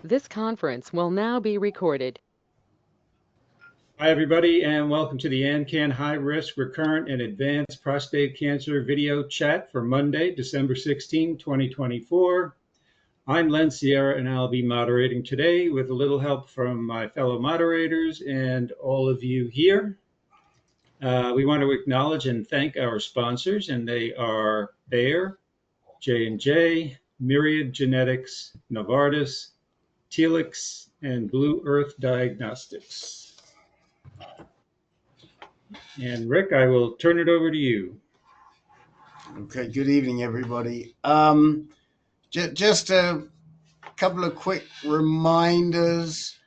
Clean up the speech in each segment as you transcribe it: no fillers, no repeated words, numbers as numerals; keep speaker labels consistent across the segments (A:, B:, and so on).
A: This conference will now be recorded.
B: Hi, everybody, and welcome to the AnCan High Risk, Recurrent, and Advanced Prostate Cancer video chat for Monday, December 16, 2024. I'm Len Sierra, and I'll be moderating today with a little help from my fellow moderators and all of you here. We want to acknowledge and thank our sponsors, and they are Bayer, J&J, Myriad Genetics, Novartis, Telix, and Blue Earth Diagnostics. And Rick, I will turn it over to you.
C: Okay, good evening, everybody. Just a couple of quick reminders.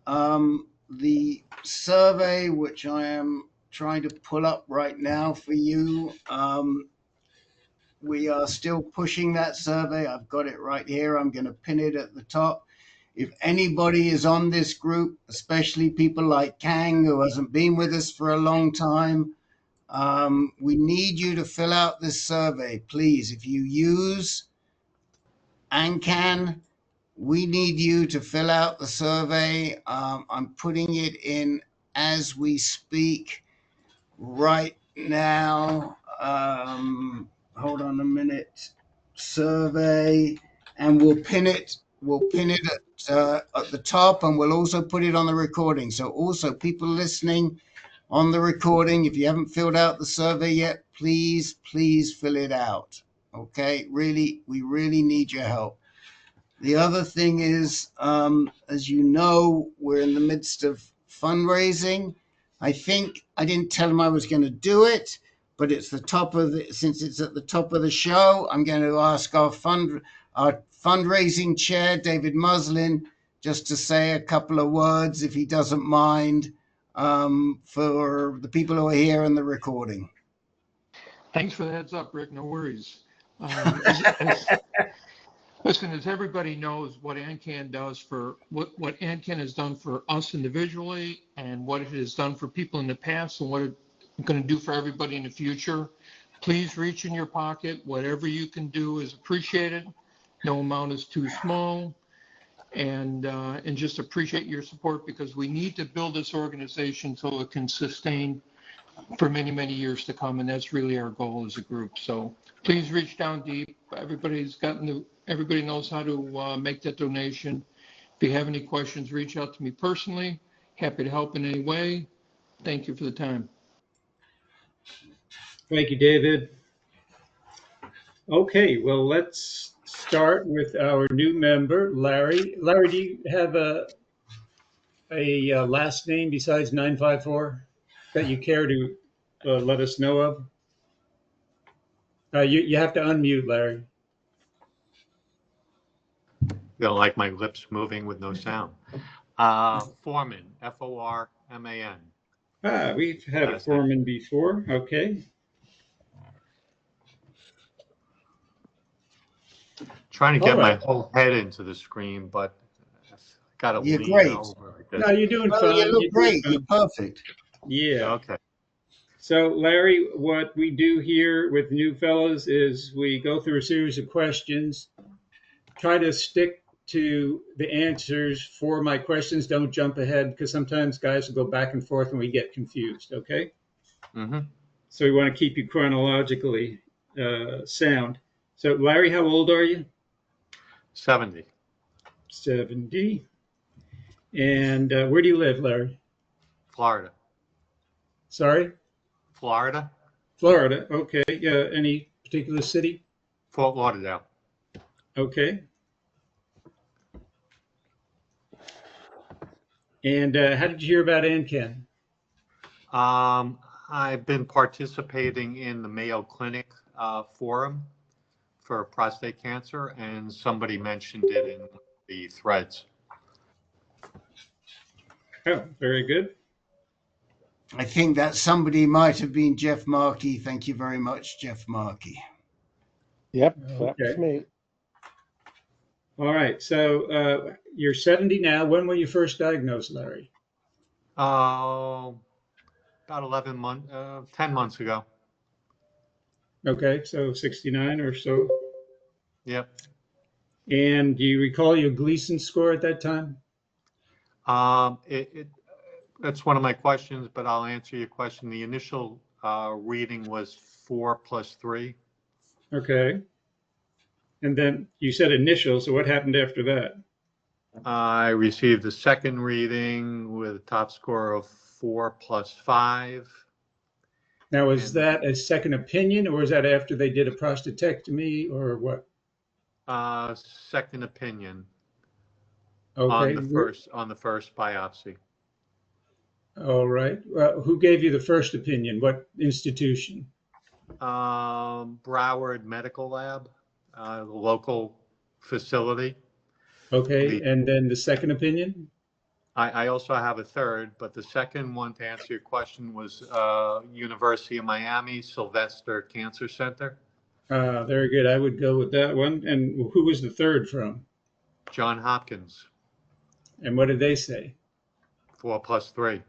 C: The survey, which I am trying to pull up right now for you, we are still pushing that survey. I've got it right here. I'm going to pin it at the top. If anybody is on this group, especially people like Kang, who hasn't been with us for a long time, we need you to fill out this survey, please. If you use AnCan, we need you to fill out the survey. I'm putting it in as we speak right now. Hold on a minute. Survey, and we'll pin it. We'll pin it at the top, and we'll also put it on the recording. So also people listening on the recording, if you haven't filled out the survey yet, please fill it out. Okay, we really need your help. The other thing is, as you know, we're in the midst of fundraising. I think I didn't tell him I was going to do it, but it's since it's at the top of the show, I'm going to ask our fundraising chair, David Muslin, just to say a couple of words, if he doesn't mind, for the people who are here in the recording.
D: Thanks for the heads up, Rick. No worries. Listen, as everybody knows, what AnCan does for what AnCan has done for us individually, and what it has done for people in the past, and what it's going to do for everybody in the future. Please reach in your pocket. Whatever you can do is appreciated. No amount is too small. And just appreciate your support, because we need to build this organization so it can sustain for many, many years to come. And that's really our goal as a group. So please reach down deep. Everybody knows how to make that donation. If you have any questions, reach out to me personally. Happy to help in any way. Thank you for the time.
B: Thank you, David. Okay, well, let's start with our new member, Larry. Larry, do you have a last name besides 954 that you care to let us know of? You have to unmute, Larry.
E: You don't like my lips moving with no sound. Foreman, F-O-R-M-A-N.
B: We've had a Foreman before. Okay.
E: Trying to get my whole head into the screen, but I got to lean over. Like this.
B: No, you're doing fine.
C: You look great. You're perfect.
B: Yeah.
E: Okay.
B: So, Larry, what we do here with new fellows is we go through a series of questions, try to stick to the answers for my questions. Don't jump ahead, because sometimes guys will go back and forth and we get confused, okay?
E: Mm-hmm.
B: So we want to keep you chronologically sound. So, Larry, how old are you?
E: 70.
B: 70. And where do you live, Larry?
E: Florida.
B: Sorry?
E: Florida.
B: Florida, okay. Any particular city?
E: Fort Lauderdale.
B: Okay. And how did you hear about AnCan?
E: I've been participating in the Mayo Clinic forum for prostate cancer, and somebody mentioned it in the threads.
B: Oh, very good.
C: I think that somebody might have been Jeff Markey. Thank you very much, Jeff Markey.
F: Yep, that's me.
B: All right, so you're 70 now. When were you first diagnosed, Larry?
E: About 10 months ago.
B: Okay, so 69 or so.
E: Yep.
B: And do you recall your Gleason score at that time?
E: That's one of my questions, but I'll answer your question. The initial reading was 4 + 3.
B: Okay. And then you said initial, so what happened after that?
E: I received the second reading with a top score of 4 + 5.
B: Now, is that a second opinion, or is that after they did a prostatectomy, or what?
E: Second opinion
B: Okay.
E: on the first biopsy.
B: All right. Who gave you the first opinion? What institution?
E: Broward Medical Lab, the local facility.
B: Okay. And then the second opinion?
E: I also have a third, but the second one, to answer your question, was University of Miami Sylvester Cancer Center.
B: Very good. I would go with that one. And who was the third from?
E: John Hopkins,
B: And what did they say?
E: 4 + 3.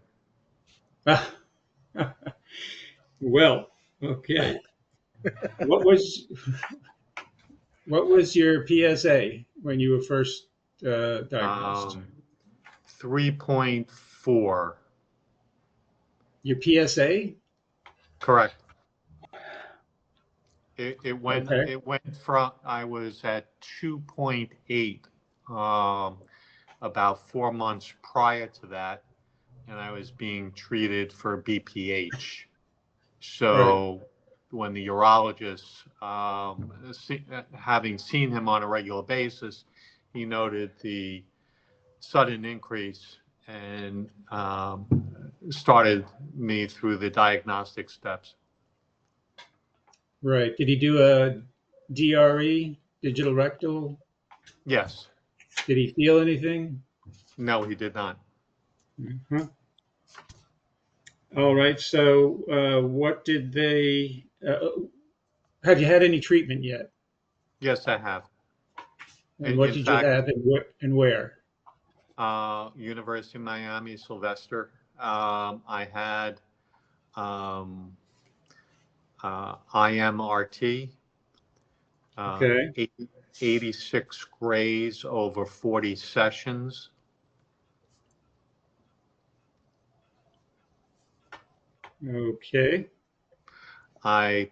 B: Well, okay. What was your PSA when you were first diagnosed?
E: 3.4.
B: Your PSA?
E: Correct. It went
B: Okay.
E: from, I was at 2.8 about 4 months prior to that, and I was being treated for BPH. So when the urologist, having seen him on a regular basis, he noted the sudden increase and started me through the diagnostic steps.
B: Right. Did he do a DRE, digital rectal?
E: Yes.
B: Did he feel anything?
E: No, he did not.
B: Mm-hmm. All right. So what did they, have you had any treatment yet?
E: Yes, I have.
B: And what did you have and where?
E: University of Miami, Sylvester. I had IMRT,
B: Okay.
E: 86 grays over 40 sessions.
B: Okay.
E: Now,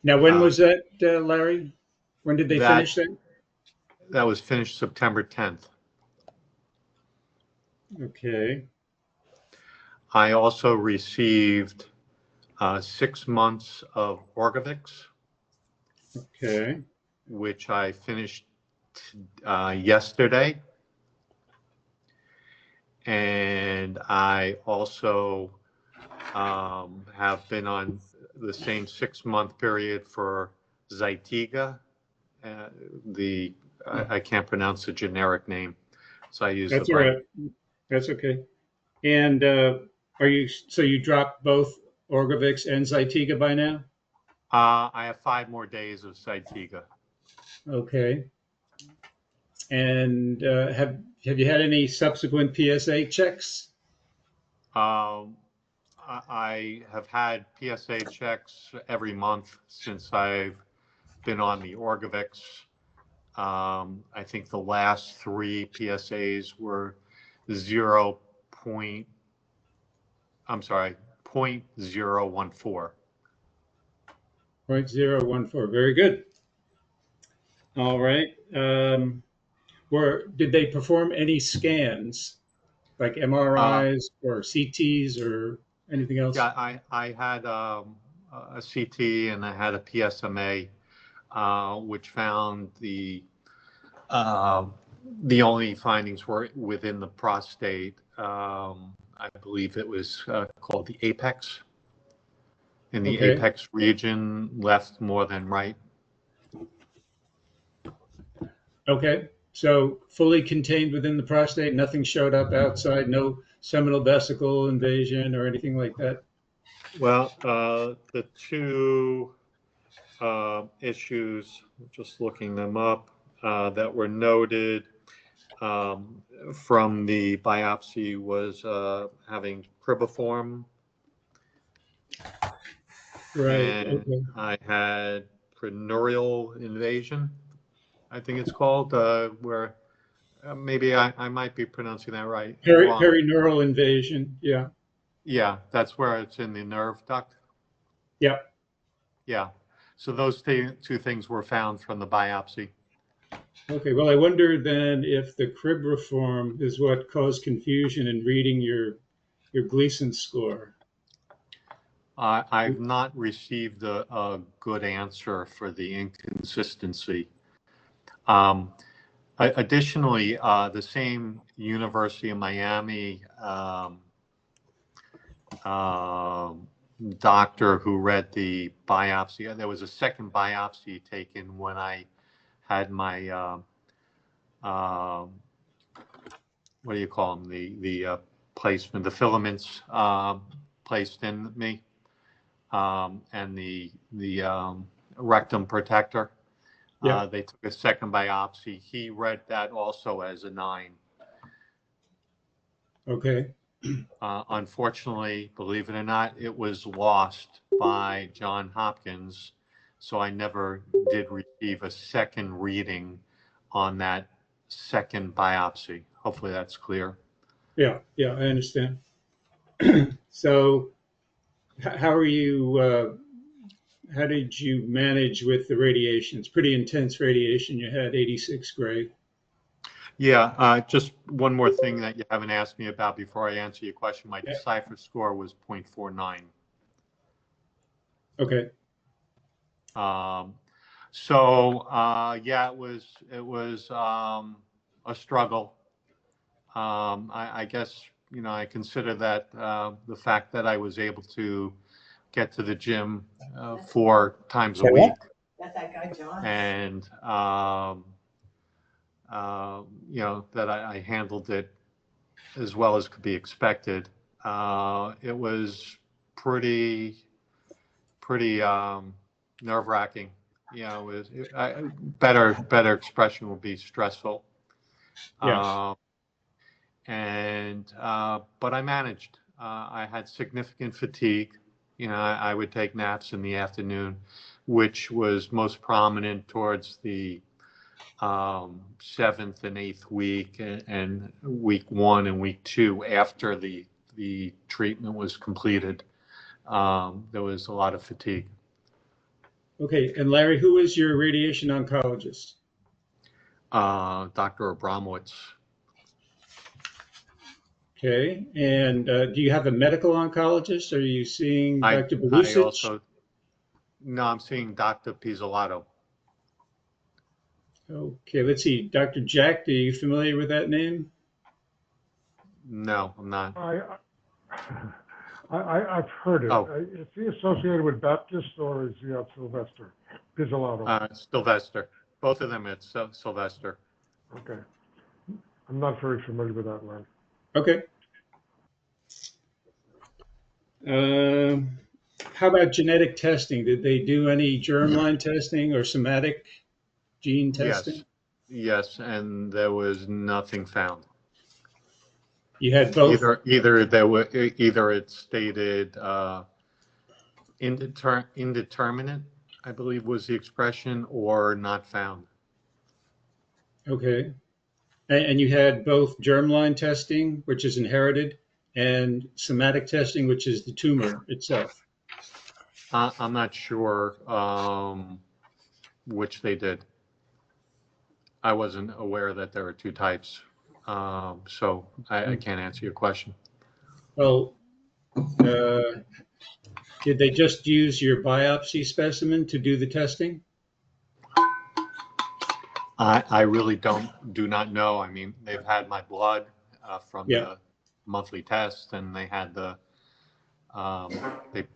B: when was that, Larry? When did they finish that?
E: That was finished September 10th.
B: Okay.
E: I also received 6 months of Orgovix.
B: Okay.
E: Which I finished yesterday. And I also have been on the same 6-month period for Zytiga. I can't pronounce the generic name, so I use
B: That's
E: the
B: all
E: brand.
B: right. That's okay. And so you dropped both Orgovix and Zytiga by now?
E: I have 5 more days of Zytiga.
B: Okay. And have you had any subsequent PSA checks?
E: I have had PSA checks every month since I've been on the Orgovix. I think the last 3 PSAs were 0.014.
B: .014. Very good. All right. Did they perform any scans, like MRIs or CTs or anything else?
E: Yeah, I had a CT and I had a PSMA, which found the only findings were within the prostate. I believe it was called the apex. In the apex region, left more than right.
B: Okay. So fully contained within the prostate, nothing showed up outside, no seminal vesicle invasion or anything like that?
E: Well, the 2 issues, just looking them up, that were noted from the biopsy was having cribriform.
B: Right.
E: And I had preneurial invasion. I think it's called, where maybe I might be pronouncing that right.
B: Perineural invasion. Yeah.
E: Yeah, that's where it's in the nerve duct.
B: Yeah.
E: Yeah. So those two things were found from the biopsy.
B: Okay. Well, I wonder then if the cribriform is what caused confusion in reading your Gleason score.
E: I've not received a good answer for the inconsistency. Additionally, the same University of Miami doctor who read the biopsy, there was a second biopsy taken when I had my, what do you call them, the placement, the filaments placed in me, and the rectum protector.
B: Yeah.
E: They took a second biopsy. He read that also as a 9.
B: Okay.
E: Unfortunately, believe it or not, it was lost by Johns Hopkins, so I never did receive a second reading on that second biopsy. Hopefully that's clear.
B: Yeah. Yeah. I understand. So, how are you? How did you manage with the radiation? It's pretty intense radiation. You had 86 gray.
E: Yeah, just one more thing that you haven't asked me about before I answer your question. My decipher score was 0.49.
B: Okay.
E: Yeah, it was a struggle. I guess, I consider that the fact that I was able to get to the gym 4 times a week.
G: That's that guy, John.
E: And, that I handled it as well as could be expected. It was pretty nerve-wracking. Better expression would be stressful.
B: Yes.
E: But I managed. I had significant fatigue. I would take naps in the afternoon, which was most prominent towards the 7th and 8th week, and week 1 and week 2 after the treatment was completed. There was a lot of fatigue.
B: Okay. And Larry, who is your radiation oncologist?
E: Dr. Abramowitz.
B: Okay. And do you have a medical oncologist? Are you seeing Dr. Belusic?
E: No, I'm seeing Dr. Pizzolato.
B: Okay, let's see. Dr. Jack, are you familiar with that name?
E: No, I'm not.
F: I've heard it.
E: Oh.
F: Is he associated with Baptist or is he at Sylvester? Pizzolato.
E: Sylvester. Both of them, it's Sylvester.
F: Okay. I'm not very familiar with that line.
B: Okay. How about genetic testing? Did they do any germline testing or somatic gene testing?
E: Yes, and there was nothing found.
B: You had both?
E: Either it stated indeterminate, I believe was the expression, or not found.
B: Okay. And you had both germline testing, which is inherited, and somatic testing, which is the tumor itself.
E: I'm not sure which they did. I wasn't aware that there were 2 types, so I can't answer your question.
B: Well, did they just use your biopsy specimen to do the testing?
E: I really do not know. I mean, they've had my blood from the monthly test, and they had they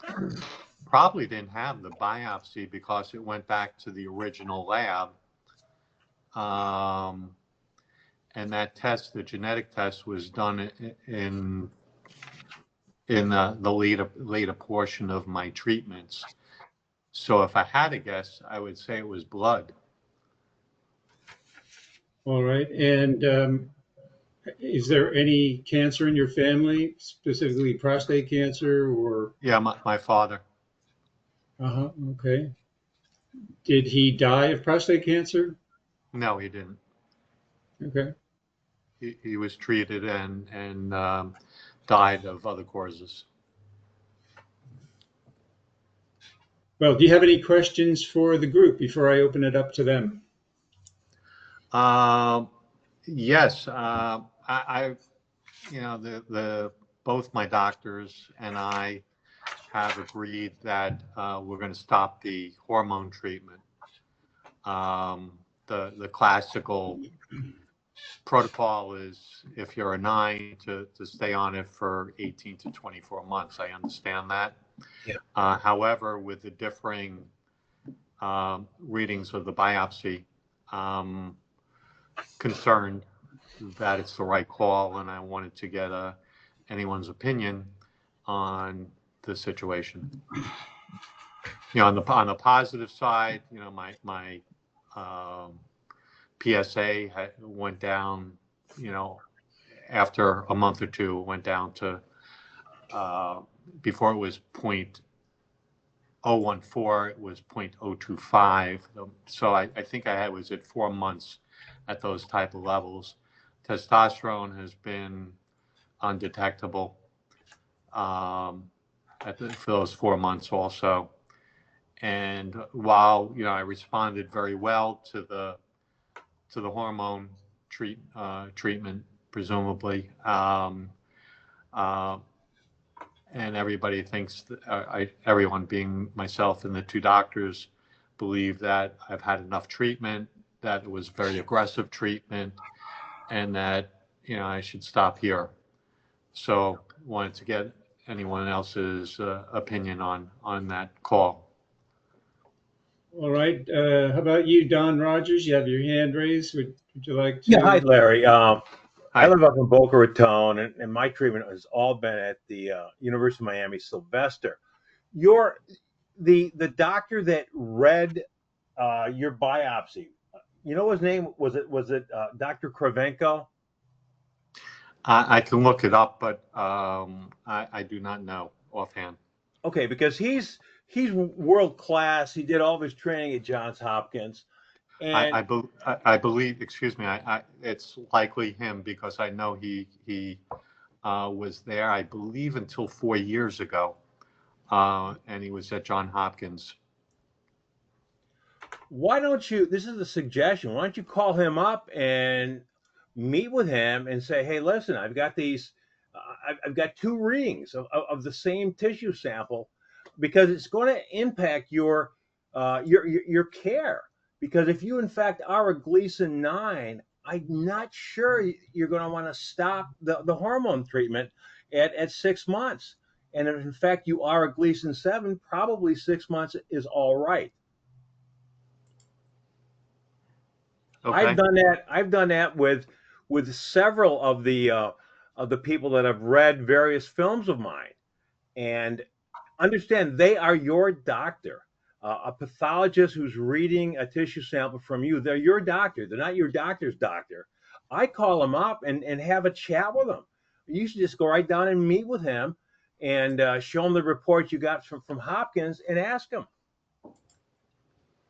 E: probably didn't have the biopsy because it went back to the original lab. And that test, the genetic test, was done in the later portion of my treatments. So if I had to guess, I would say it was blood.
B: All right. And is there any cancer in your family, specifically prostate cancer or?
E: Yeah, my father.
B: Okay. Did he die of prostate cancer?
E: No, he didn't.
B: Okay.
E: He was treated and died of other causes.
B: Well, do you have any questions for the group before I open it up to them?
E: Yes, I you know, the both my doctors and I have agreed that we're going to stop the hormone treatment. The classical protocol is if you're a 9 to stay on it for 18 to 24 months. I understand that.
G: Yeah.
E: However, with the differing readings of the biopsy, concerned that it's the right call, and I wanted to get anyone's opinion on the situation. You know, on the positive side, you know, my PSA went down, you know, after a month or two, went down to, before it was 0.014, it was 0.025. So I think I was at 4 months at those type of levels. Testosterone has been undetectable for those 4 months also. And while, you know, I responded very well to the hormone treatment, presumably, and everybody thinks that everyone, being myself and the 2 doctors, believe that I've had enough treatment, that it was very aggressive treatment, and that, you know, I should stop here. So wanted to get anyone else's opinion on that call.
B: All right. How about you, Don Rogers? You have your hand raised. Would you like to?
G: Yeah, hi, Larry. I
E: Hi.
G: live up in Boca Raton, and my treatment has all been at the University of Miami Sylvester. The doctor that read your biopsy, you know his name? Was it Dr. Cravenko?
E: I can look it up, but I do not know offhand.
G: Okay, because he's world class. He did all of his training at Johns Hopkins. And
E: I believe, excuse me, it's likely him, because I know he was there, I believe, until 4 years ago, and he was at Johns Hopkins.
G: why don't you, this is a suggestion, why don't you call him up and meet with him and say, hey, listen, I've got these, I've got 2 rings of the same tissue sample, because it's going to impact your care. Because if you in fact are a Gleason 9, I'm not sure you're going to want to stop the hormone treatment at 6 months. And if in fact you are a Gleason 7, probably 6 months is all right.
E: Okay.
G: I've done that with several of the people that have read various films of mine, and understand they are your doctor. A pathologist who's reading a tissue sample from you, they're your doctor. They're not your doctor's doctor. I call them up and have a chat with them. You should just go right down and meet with him and show him the report you got from Hopkins and ask him.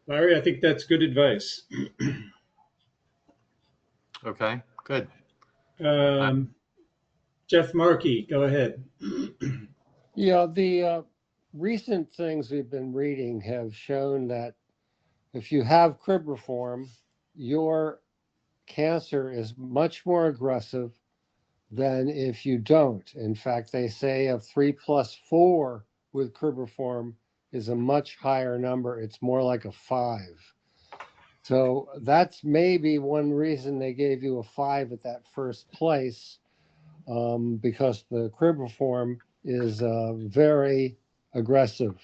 B: Larry, I think that's good advice.
E: Okay, good.
B: Jeff Markey, go ahead.
H: Yeah, the recent things we've been reading have shown that if you have cribriform, your cancer is much more aggressive than if you don't. In fact, they say a 3+4 with cribriform is a much higher number. It's more like a 5. So that's maybe one reason they gave you a 5 at that first place, because the cribriform is very aggressive.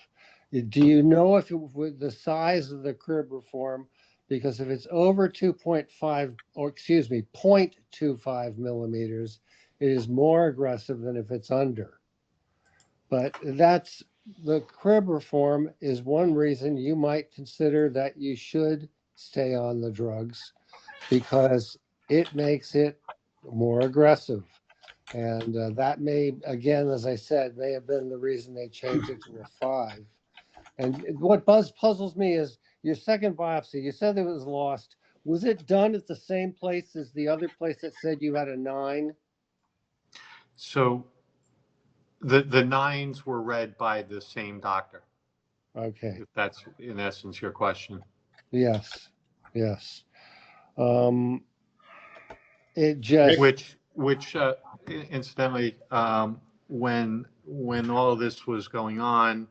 H: Do you know if with the size of the cribriform, because if it's over 0.25 millimeters, it is more aggressive than if it's under. But that's, the cribriform is one reason you might consider that you should stay on the drugs, because it makes it more aggressive. And that may, again, as I said, may have been the reason they changed it to a 5. And what puzzles me is your second biopsy. You said it was lost. Was it done at the same place as the other place that said you had a 9?
E: So the nines were read by the same doctor,
H: Okay.
E: if that's in essence your question.
H: Yes. Yes. It just.
E: Which incidentally, when all of this was going on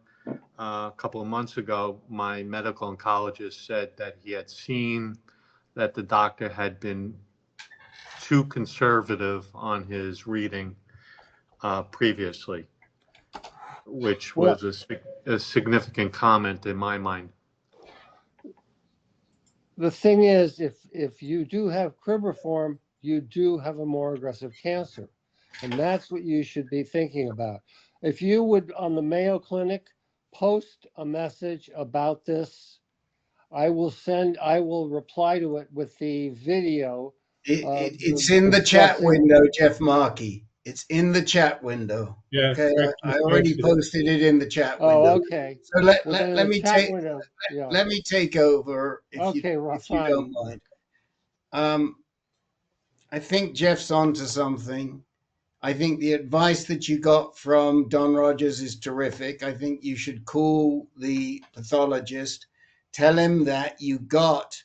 E: a couple of months ago, my medical oncologist said that he had seen that the doctor had been too conservative on his reading previously, which was a significant comment in my mind.
H: The thing is, if you do have cribriform, you do have a more aggressive cancer. And that's what you should be thinking about. If you would, on the Mayo Clinic, post a message about this, I will reply to it with the video.
C: It's in the chat window, Jeff Markey. It's in the chat window.
B: Yeah,
C: Okay,
B: Rick
C: I
B: just
C: already posted it in the chat window.
H: Oh, okay.
C: So
H: Well,
C: let me take
H: yeah.
C: let me take over if you
H: fine.
C: don't mind. I think Jeff's onto something. I think the advice that you got from Don Rogers is terrific. I think you should call the pathologist, tell him that you got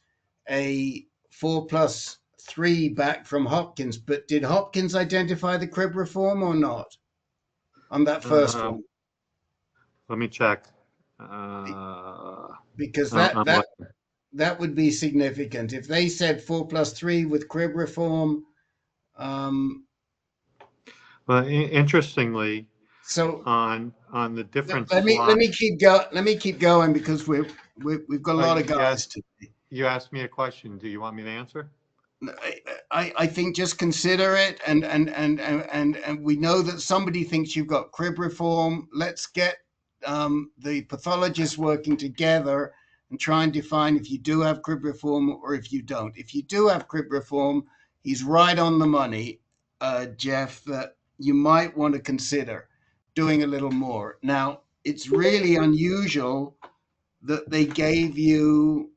C: a 4+3 back from Hopkins, but did Hopkins identify the cribriform or not on that first one?
E: Let me check.
C: Because that would be significant. If they said 4+3 with cribriform,
E: well, interestingly,
C: so
E: on the different
C: let me keep going because we've got a lot of guys today.
E: You asked me a question. Do you want me to answer?
C: I think just consider it, and we know that somebody thinks you've got cribriform. Let's get the pathologists working together and try and define if you do have cribriform or if you don't. If you do have cribriform, he's right on the money, Jeff, that you might want to consider doing a little more. Now, it's really unusual that they gave you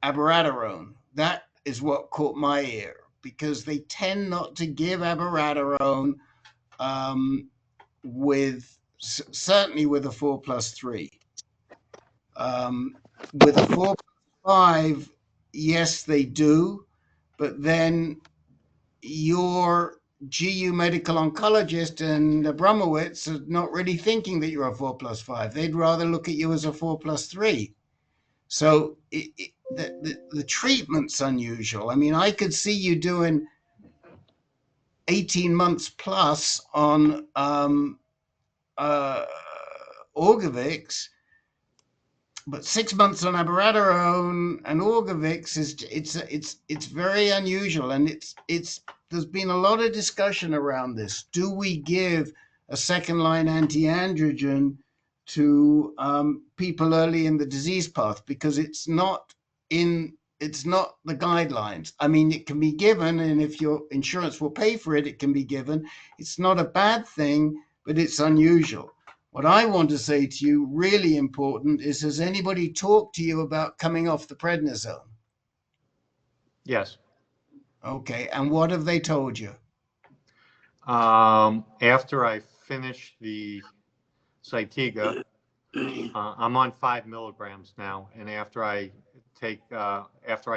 C: abiraterone. That is what caught my ear, because they tend not to give abiraterone certainly with a 4+3. With a 4+5, yes, they do, but then your GU medical oncologist and Abramowitz are not really thinking that you're a 4+5. They'd rather look at you as a 4+3. So the treatment's unusual. I mean, I could see you doing 18 months plus on Orgovix, but 6 months on abiraterone and Orgovix it's very unusual, and there's been a lot of discussion around this. Do we give a second-line anti-androgen to people early in the disease path? Because it's not the guidelines. I mean, it can be given, and if your insurance will pay for it, it can be given. It's not a bad thing, but it's unusual. What I want to say to you, really important, is has anybody talked to you about coming off the prednisone?
E: Yes.
C: Okay, and what have they told you?
E: After I finish the Zytiga, I'm on 5 milligrams now, and after I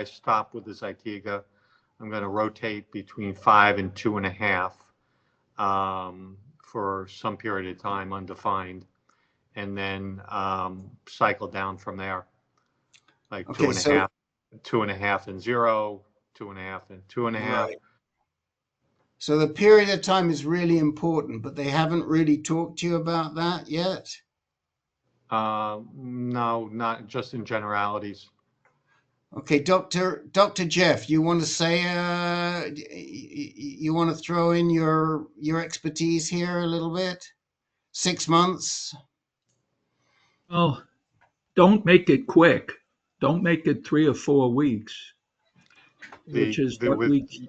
E: stop with the Zytiga, I'm going to rotate between 5 and 2.5 for some period of time, undefined, and then cycle down from there, like 2.5, 2.5 and 0, 2.5 and 2.5.
C: Right. So the period of time is really important, but they haven't really talked to you about that yet?
E: No, not just in generalities.
C: Okay, Dr. Jeff, you want to say, you want to throw in your expertise here a little bit? 6 months?
I: Well, don't make it quick. Don't make it 3 or 4 weeks.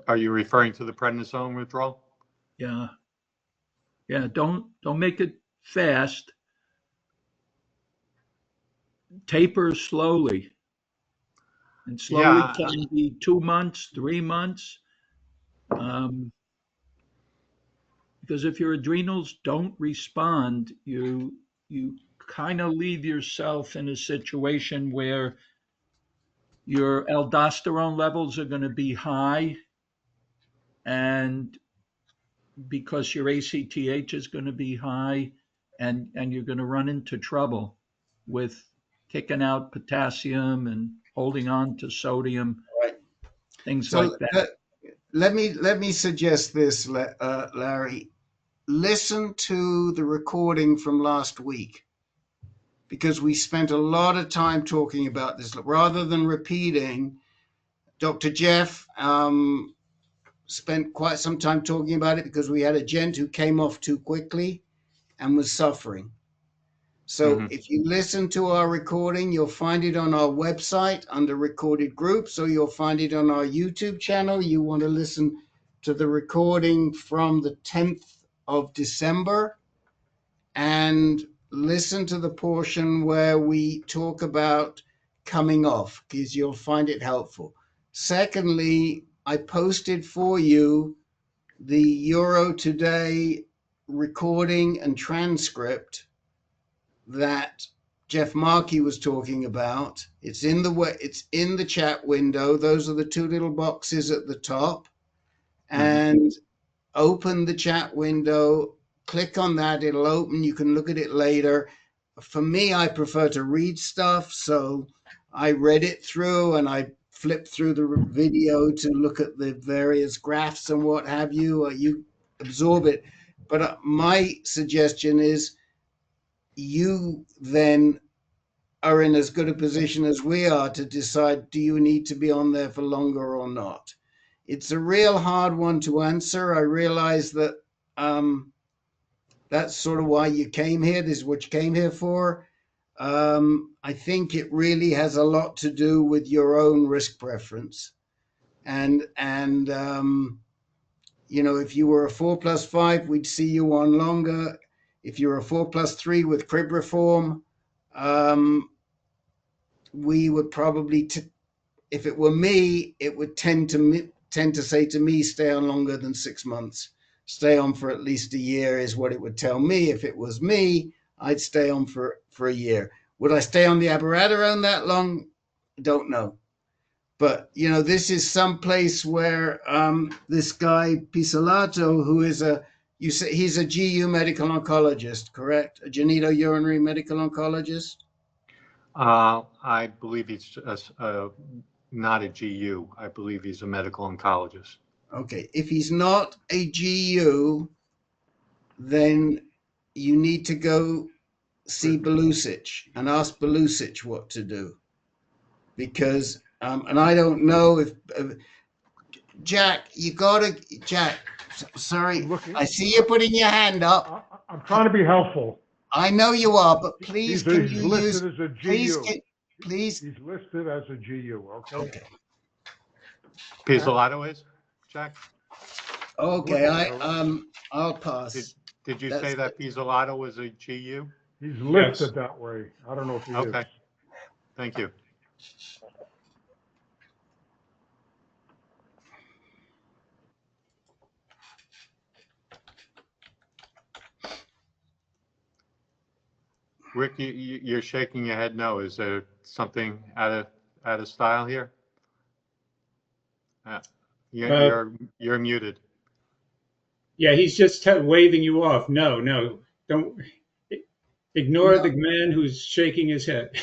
E: Are you referring to the prednisone withdrawal?
I: Yeah. Yeah, don't make it fast. Taper slowly. And slowly
E: Yeah,
I: can be 2 months, 3 months. Because if your adrenals don't respond, you kind of leave yourself in a situation where your aldosterone levels are going to be high, and because your ACTH is going to be high, and you're going to run into trouble with kicking out potassium and holding on to sodium,
C: Right.
I: things like
C: So
I: that.
C: let me suggest this, Larry. Listen to the recording from last week, because we spent a lot of time talking about this. Rather than repeating, Dr. Jeff spent quite some time talking about it, because we had a gent who came off too quickly and was suffering. So
E: mhm.
C: if you listen to our recording, you'll find it on our website under recorded groups, or you'll find it on our YouTube channel. You want to listen to the recording from the 10th of December and listen to the portion where we talk about coming off, because you'll find it helpful. Secondly, I posted for you the Euro Today recording and transcript that Jeff Markey was talking about. It's in the chat window. Those are the two little boxes at the top. And open the chat window, click on that, it'll open. You can look at it later. For me, I prefer to read stuff, so I read it through and I flipped through the video to look at the various graphs and what have you. You absorb it. But my suggestion is you then are in as good a position as we are to decide, do you need to be on there for longer or not? It's a real hard one to answer. I realize that that's sort of why you came here. This is what you came here for. I think it really has a lot to do with your own risk preference. And if you were a 4+5, we'd see you on longer. If you're a 4+3 with cribriform, we would probably, if it were me, it would tend to say to me, stay on longer than 6 months. Stay on for at least a year is what it would tell me. If it was me, I'd stay on for a year. Would I stay on the abiraterone that long? Don't know. But, this is some place where this guy, Pisolato, who is you say he's a GU medical oncologist, correct? A genitourinary medical oncologist?
E: I believe he's not a GU. I believe he's a medical oncologist.
C: Okay. If he's not a GU, then you need to go see Belusic and ask Belusic what to do. Because, and I don't know if, Jack, sorry, I see you putting your hand up.
F: I'm trying to be helpful.
C: I know you are, but please,
F: He's listed as a GU.
C: Please.
F: He's listed as a GU, okay?
C: Okay.
E: Pizzolato is, Jack?
C: Okay, I'll pass.
E: Did you say that Pizzolato was a GU?
F: He's listed that way. I don't know if he is.
E: Okay. Thank you. Rick, you're shaking your head no. Is there something out of style here? You're muted.
B: Yeah, he's just waving you off. No, don't ignore the man who's shaking his head.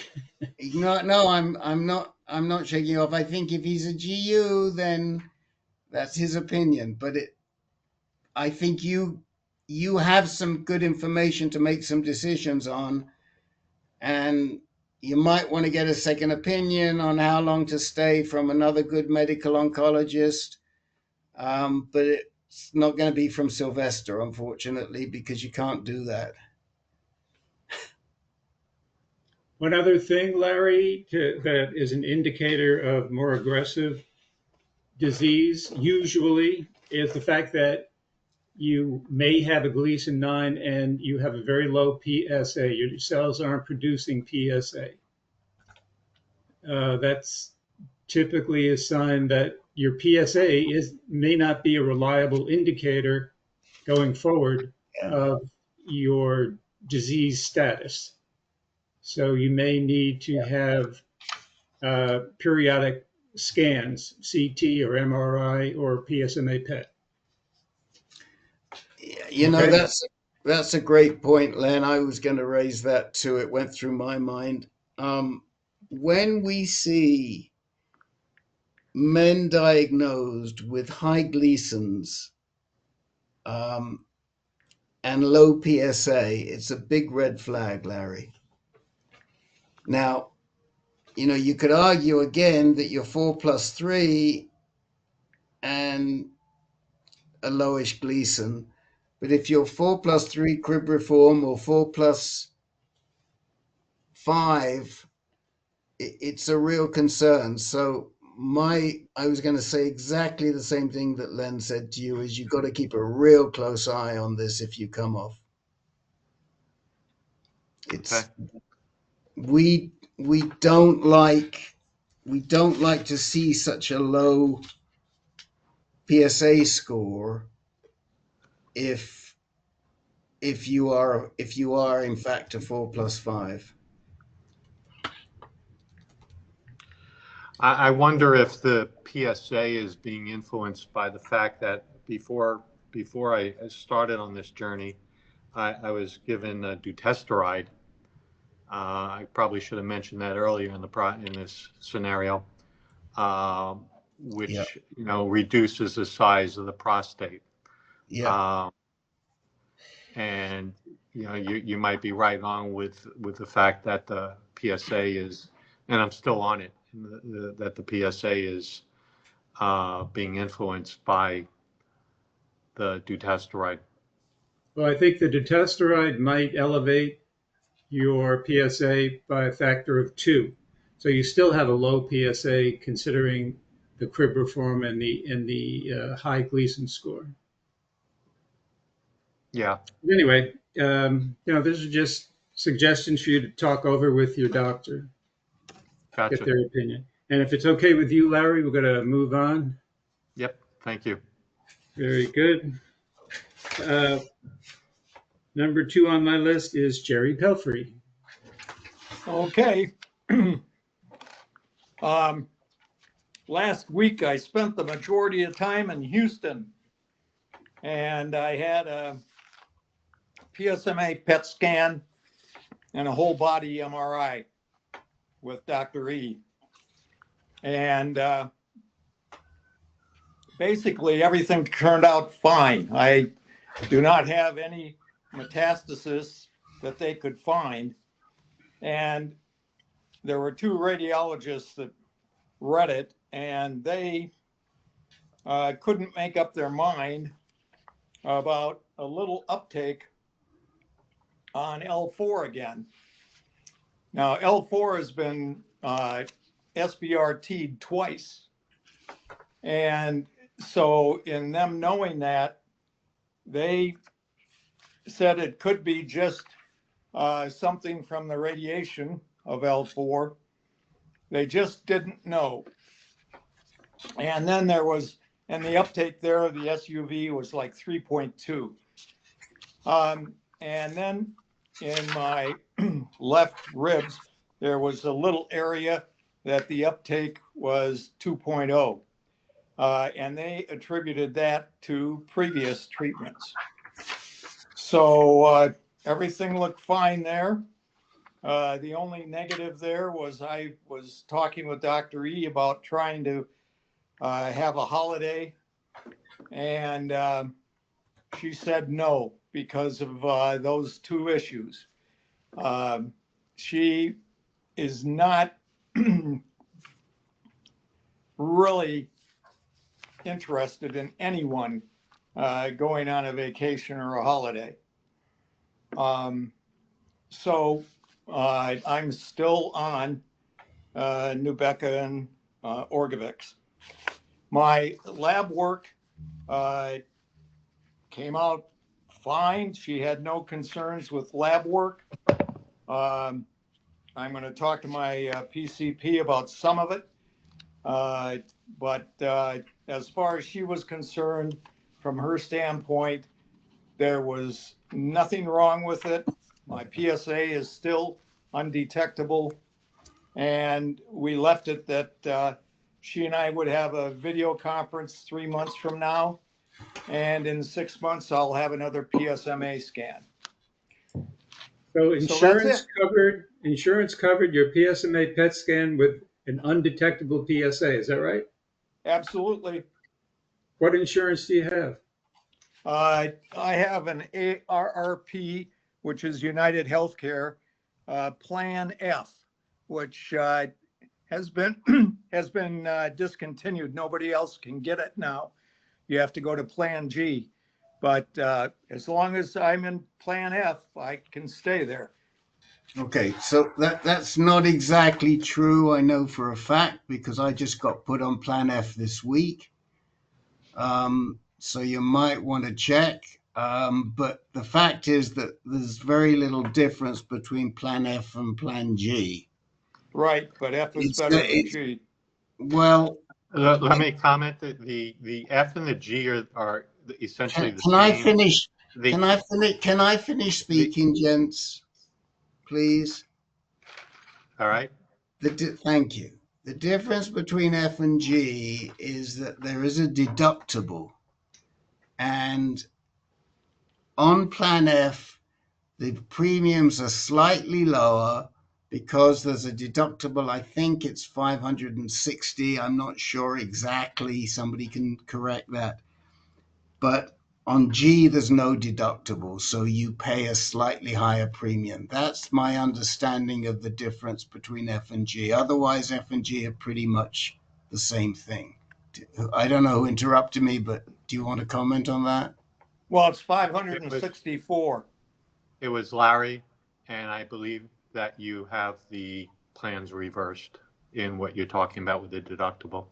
C: No, I'm not shaking off. I think if he's a GU, then that's his opinion. But I think you have some good information to make some decisions on, and you might want to get a second opinion on how long to stay from another good medical oncologist. But it's not going to be from Sylvester, unfortunately, because you can't do that.
B: One other thing, Larry, that is an indicator of more aggressive disease usually is the fact that you may have a Gleason 9 and you have a very low PSA. Your cells aren't producing PSA. That's typically a sign that your PSA may not be a reliable indicator going forward of your disease status. So you may need to have periodic scans, CT or MRI or PSMA PET.
C: You know,
B: Okay.
C: that's a great point, Len. I was going to raise that too. It went through my mind. When we see men diagnosed with high Gleason's and low PSA, it's a big red flag, Larry. Now, you know, you could argue again that you're 4+3 and a lowish Gleason, but if you're 4+3 cribriform or 4+5, it's a real concern. So I was going to say exactly the same thing that Len said to you, is you've got to keep a real close eye on this if you come off. It's we don't like to see such a low PSA score if you are in fact a 4+5.
E: I wonder if the PSA is being influenced by the fact that before I started on this journey, I was given a dutasteride. I probably should have mentioned that earlier in this scenario, which you know, reduces the size of the prostate. And you know, you might be right on with the fact that the PSA is, and I'm still on it, that the PSA is being influenced by the dutasteride.
B: Well, I think the dutasteride might elevate your PSA by a factor of 2. So you still have a low PSA considering the cribriform and the high Gleason score.
E: Yeah.
B: Anyway, you know, these are just suggestions for you to talk over with your doctor.
E: Gotcha.
B: Get their opinion. And if it's okay with you, Larry, we're going to move on.
E: Yep. Thank you.
B: Very good. Number 2 on my list is Jerry Pelfrey.
J: Okay. Last week, I spent the majority of time in Houston, and I had a PSMA PET scan and a whole body MRI with Dr. E. And basically, everything turned out fine. I do not have any metastasis that they could find. And there were 2 radiologists that read it, and they couldn't make up their mind about a little uptake on L4 again. Now, L4 has been SBRT'd twice. And so in them knowing that, they said it could be just something from the radiation of L4. They just didn't know. And then there was, and the uptake there of the SUV was like 3.2. And then in my left ribs, there was a little area that the uptake was 2.0. And they attributed that to previous treatments. So everything looked fine there. The only negative there was I was talking with Dr. E about trying to have a holiday, and she said no because of those 2 issues. She is not really interested in anyone going on a vacation or a holiday. So I'm still on Nubeqa and Orgovyx. My lab work came out fine. She had no concerns with lab work. I'm going to talk to my PCP about some of it. But as far as she was concerned, from her standpoint, there was nothing wrong with it. My PSA is still undetectable. And we left it that she and I would have a video conference 3 months from now. And in 6 months, I'll have another PSMA scan.
B: So
J: insurance
B: covered your PSMA PET scan with an undetectable PSA. Is that right?
J: Absolutely.
B: What insurance do you have?
J: I have an ARRP, which is United Healthcare, Plan F, which has been discontinued. Nobody else can get it now. You have to go to Plan G. But as long as I'm in Plan F, I can stay there.
C: Okay, so that's not exactly true. I know for a fact because I just got put on Plan F this week. So you might want to check. But the fact is that there's very little difference between Plan F and Plan G.
J: Right, but F is better than G.
C: Well,
E: let me comment that the F and the G are essentially the
C: can
E: same.
C: I finish? Can I finish speaking, gents? Please.
E: All right.
C: Thank you. The difference between F and G is that there is a deductible. And on Plan F, the premiums are slightly lower because there's a deductible. I think it's 560. I'm not sure exactly. Somebody can correct that. But on G, there's no deductible, so you pay a slightly higher premium. That's my understanding of the difference between F and G. Otherwise, F and G are pretty much the same thing. I don't know who interrupted me, but do you want to comment on that?
J: Well, it's 564.
E: It was Larry, and I believe that you have the plans reversed in what you're talking about with the deductible.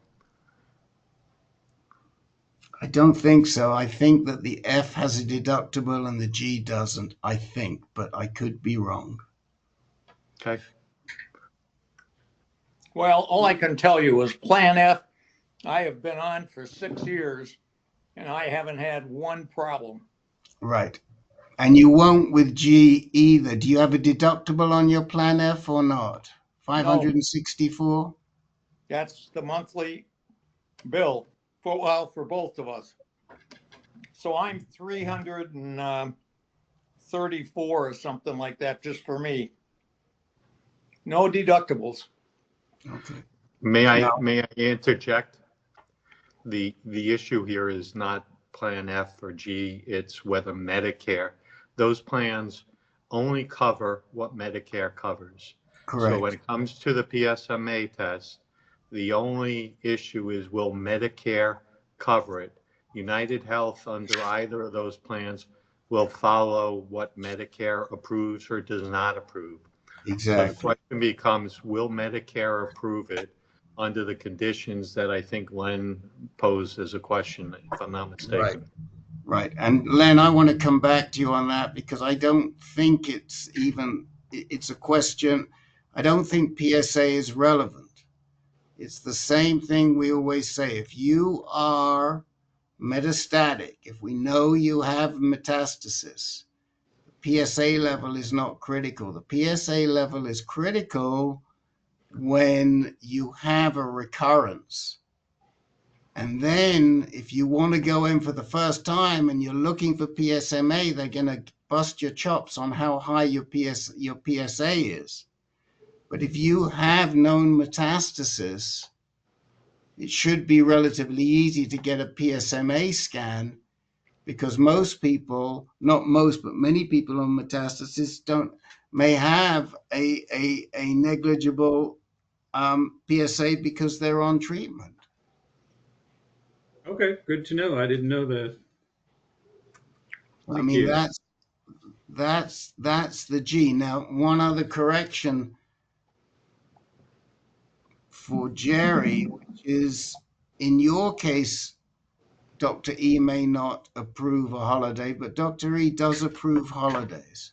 C: I don't think so. I think that the F has a deductible and the G doesn't, I think, but I could be wrong.
E: Okay.
J: Well, all I can tell you is Plan F, I have been on for 6 years, and I haven't had one problem.
C: Right. And you won't with G either. Do you have a deductible on your Plan F or not? 564?
J: No. That's the monthly bill for both of us. So I'm 334 or something like that just for me. No deductibles.
C: Okay.
E: May I interject? The issue here is not Plan F or G, it's whether Medicare. Those plans only cover what Medicare covers.
C: Correct.
E: So when it comes to the PSMA test, the only issue is, will Medicare cover it? United Health, under either of those plans, will follow what Medicare approves or does not approve.
C: Exactly.
E: So the question becomes, will Medicare approve it under the conditions that I think Len posed as a question, if I'm not mistaken?
C: Right. And Len, I want to come back to you on that because I don't think it's a question. I don't think PSA is relevant. It's the same thing we always say. If you are metastatic, if we know you have metastasis, the PSA level is not critical. The PSA level is critical when you have a recurrence. And then if you want to go in for the first time and you're looking for PSMA, they're going to bust your chops on how high your PSA is. But if you have known metastasis, it should be relatively easy to get a PSMA scan because most people, not most, but many people on metastasis may have a negligible PSA because they're on treatment.
B: Okay, good to know. I didn't know that.
C: I mean, that's the G. Now, one other correction for Jerry, which is in your case, Dr. E may not approve a holiday, but Dr. E does approve holidays.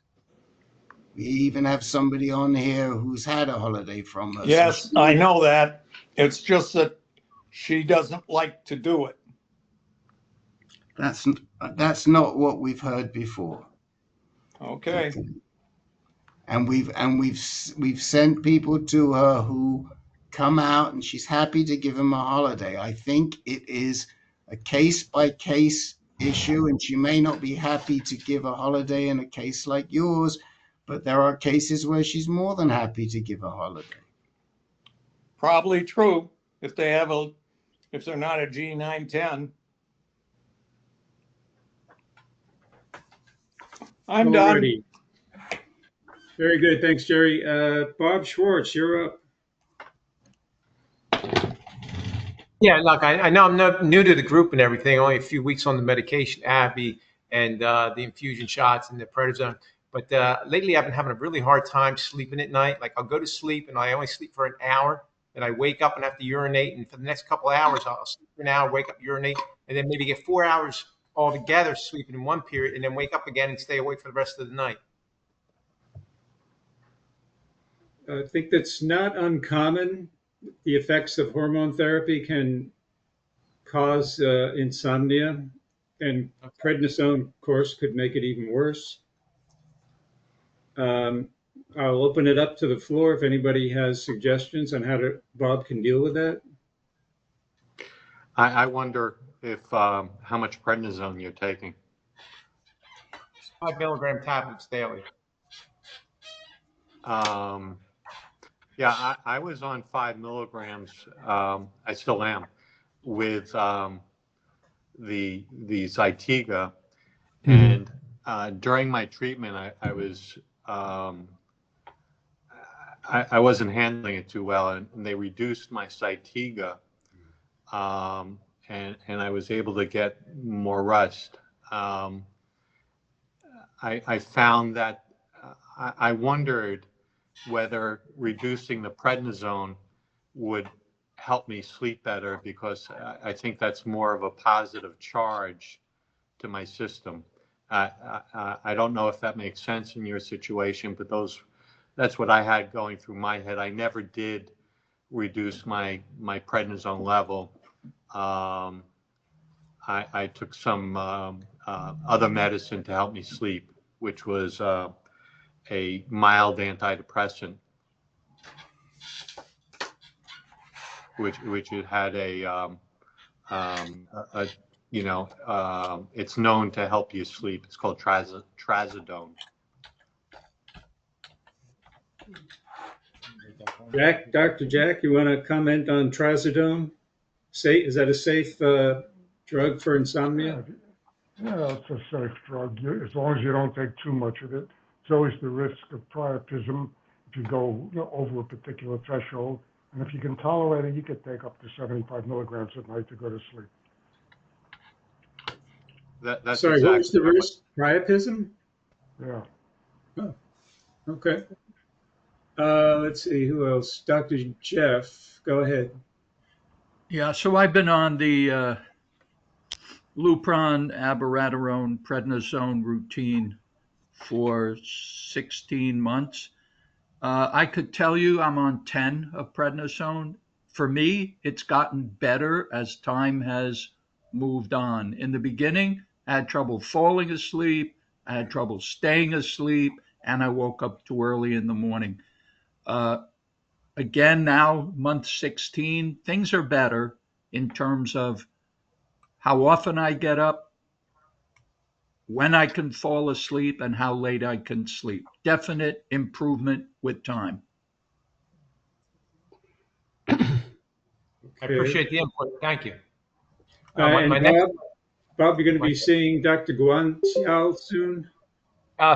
C: We even have somebody on here who's had a holiday from us.
J: Yes, I know that. It's just that she doesn't like to do it.
C: That's not what we've heard before.
J: Okay.
C: And we've sent people to her who come out, and she's happy to give them a holiday. I think it is a case by case issue, and she may not be happy to give a holiday in a case like yours, but there are cases where she's more than happy to give a holiday.
J: Probably true if they have if they're not a G910. I'm done.
B: Alrighty. Very good. Thanks, Jerry. Bob Schwartz, you're up.
K: Yeah, look, I know I'm new to the group and everything, only a few weeks on the medication, Abby, and the infusion shots and the prednisone. But lately I've been having a really hard time sleeping at night. Like I'll go to sleep and I only sleep for an hour, and I wake up and have to urinate. And for the next couple of hours, I'll sleep for an hour, wake up, urinate, and then maybe get 4 hours altogether sleeping in one period, and then wake up again and stay awake for the rest of the night.
B: I think that's not uncommon. The effects of hormone therapy can cause insomnia, and prednisone, of course, could make it even worse. I'll open it up to the floor if anybody has suggestions on how Bob can deal with that.
E: I wonder if how much prednisone you're taking.
K: 5 milligram tablets daily.
E: Yeah, I was on 5 milligrams. I still am with the Zytiga, and during my treatment, I was I wasn't handling it too well, and they reduced my Zytiga, and I was able to get more rest. I found that I wondered whether reducing the prednisone would help me sleep better, because I think that's more of a positive charge to my system. I don't know if that makes sense in your situation, but that's what I had going through my head. I never did reduce my prednisone level. I took some other medicine to help me sleep, which was a mild antidepressant, which it had it's known to help you sleep. It's called trazodone.
B: Dr. Jack, you want to comment on trazodone? Is that a safe drug for insomnia?
F: Yeah, it's a safe drug, as long as you don't take too much of it. There's always the risk of priapism if you go over a particular threshold. And if you can tolerate it, you could take up to 75 milligrams at night to go to sleep.
E: That's
B: Sorry,
E: exactly
B: what was the risk? Priapism?
F: Yeah.
B: Oh, okay. Let's see, who else? Dr. Jeff, go ahead.
I: Yeah, so I've been on the Lupron, abiraterone, prednisone routine for 16 months. I could tell you I'm on 10 of prednisone. For me, it's gotten better as time has moved on. In the beginning, I had trouble falling asleep, I had trouble staying asleep, and I woke up too early in the morning. Again, now, month 16, things are better in terms of how often I get up, when I can fall asleep, and how late I can sleep. Definite improvement with time.
K: I appreciate the input. Thank you.
B: And
K: my next
B: Bob, you're going to be seeing Dr. Guan Xiao soon?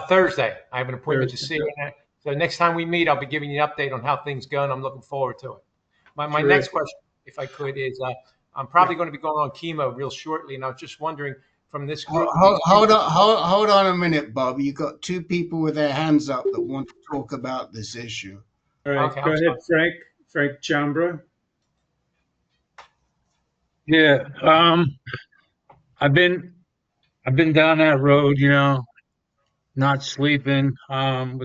K: Thursday, I have an appointment to
B: Thursday.
K: see her. So next time we meet, I'll be giving you an update on how things go, and I'm looking forward to it. My
B: Terrific.
K: next question, if I could, is I'm probably going to be going on chemo real shortly, and I was just wondering from this group.
C: Hold on a minute, Bob. You got two people with their hands up that want to talk about this issue.
B: All right,
K: Okay,
B: go
K: I'm
B: ahead, Frank Chambra.
L: Yeah, I've been down that road, not sleeping, on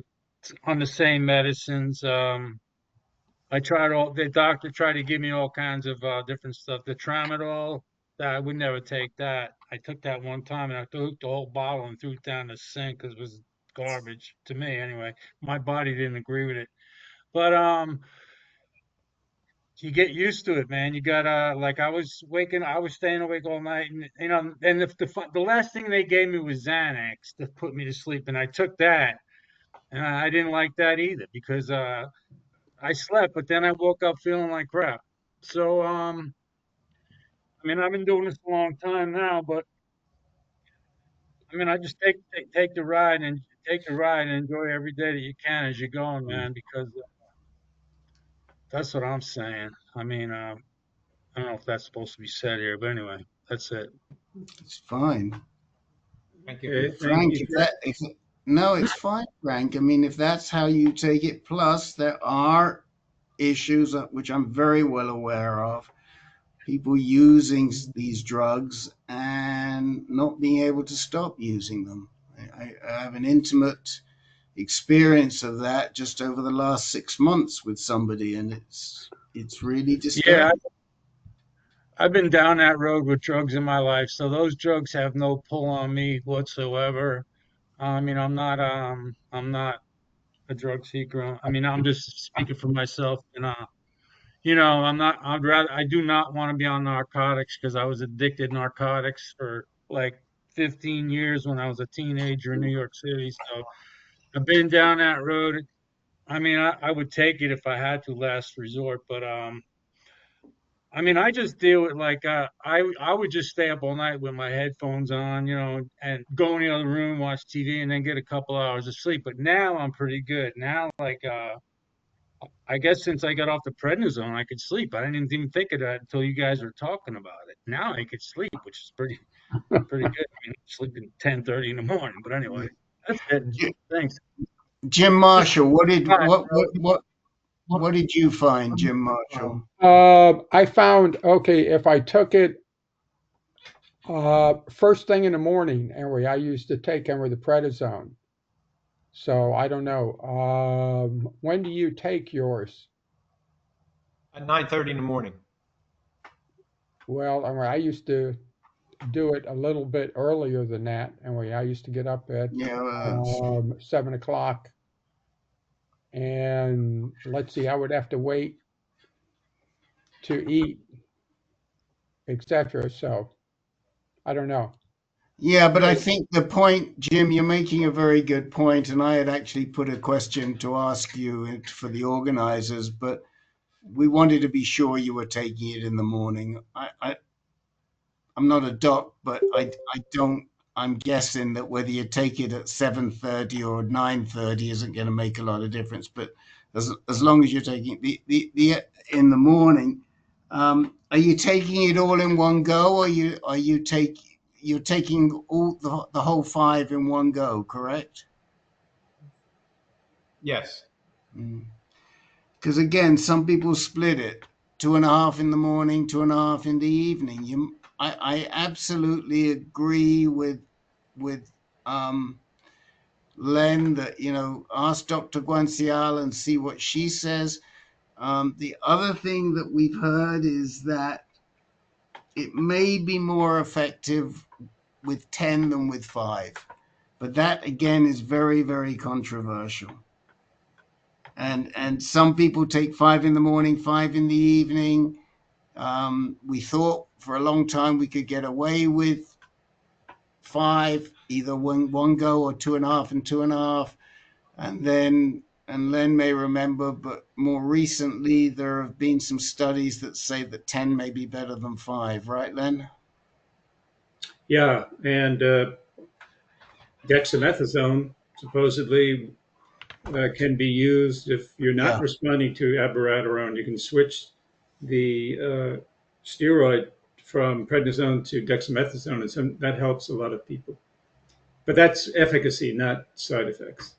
L: the same medicines. I the doctor tried to give me all kinds of different stuff. The tramadol, that I would never take that. I took that one time and I took the whole bottle and threw it down the sink because it was garbage to me anyway. My body didn't agree with it. But you get used to it, man. You gotta like I was staying awake all night, and and the last thing they gave me was Xanax to put me to sleep, and I took that, and I didn't like that either because I slept, but then I woke up feeling like crap. So I mean, I've been doing this a long time now, but I mean, I just take the ride and enjoy every day that you can as you're going, man, because that's what I'm saying. I mean, I don't know if that's supposed to be said here, but anyway, that's it.
C: It's fine.
K: Thank you.
B: Okay, thank
C: Frank,
B: you.
C: no, it's fine, Frank. I mean, if that's how you take it, plus there are issues which I'm very well aware of, people using these drugs and not being able to stop using them. I have an intimate experience of that just over the last 6 months with somebody, and it's really disturbing.
L: Yeah, I've been down that road with drugs in my life, so those drugs have no pull on me whatsoever. I mean, I'm not a drug seeker. I mean, I'm just speaking for myself, and I do not want to be on narcotics because I was addicted to narcotics for like 15 years when I was a teenager in New York City. So I've been down that road. I mean, I would take it if I had to last resort, but I mean, I just deal with like I would just stay up all night with my headphones on, and go in the other room, watch TV, and then get a couple hours of sleep. But now I'm pretty good. Now, like I guess since I got off the prednisone, I could sleep. I didn't even think of that until you guys were talking about it. Now I could sleep, which is pretty good. I mean, sleeping 10:30 in the morning. But anyway, that's it. Thanks.
C: Jim Marshall, what did you find, Jim Marshall?
M: I found, okay, if I took it first thing in the morning, anyway, I used to take the prednisone. So I don't know. When do you take yours?
K: At 9:30 in the morning.
M: Well, I used to do it a little bit earlier than that. Anyway, I used to get up at 7 o'clock. And let's see, I would have to wait to eat, etc. So I don't know.
C: Yeah, but I think the point, Jim, you're making a very good point, and I had actually put a question to ask you for the organizers, but we wanted to be sure you were taking it in the morning. I'm not a doc, but I'm guessing that whether you take it at 7:30 or 9:30 isn't going to make a lot of difference. But as long as you're taking the in the morning, are you taking it all in one go, or you're taking all the whole 5 in one go, correct?
K: Yes.
C: Because again, some people split it 2.5 in the morning, 2.5 in the evening. I absolutely agree with Len that, ask Dr. Guanciale and see what she says. The other thing that we've heard is that it may be more effective with 10 than with 5. But that, again, is very, very controversial. And some people take 5 in the morning, 5 in the evening. We thought for a long time we could get away with 5, either one go or 2.5 and 2.5. And Len may remember, but more recently there have been some studies that say that 10 may be better than 5, right, Len?
B: Yeah, and dexamethasone supposedly can be used if you're not responding to abiraterone. You can switch the steroid from prednisone to dexamethasone, and that helps a lot of people. But that's efficacy, not side effects.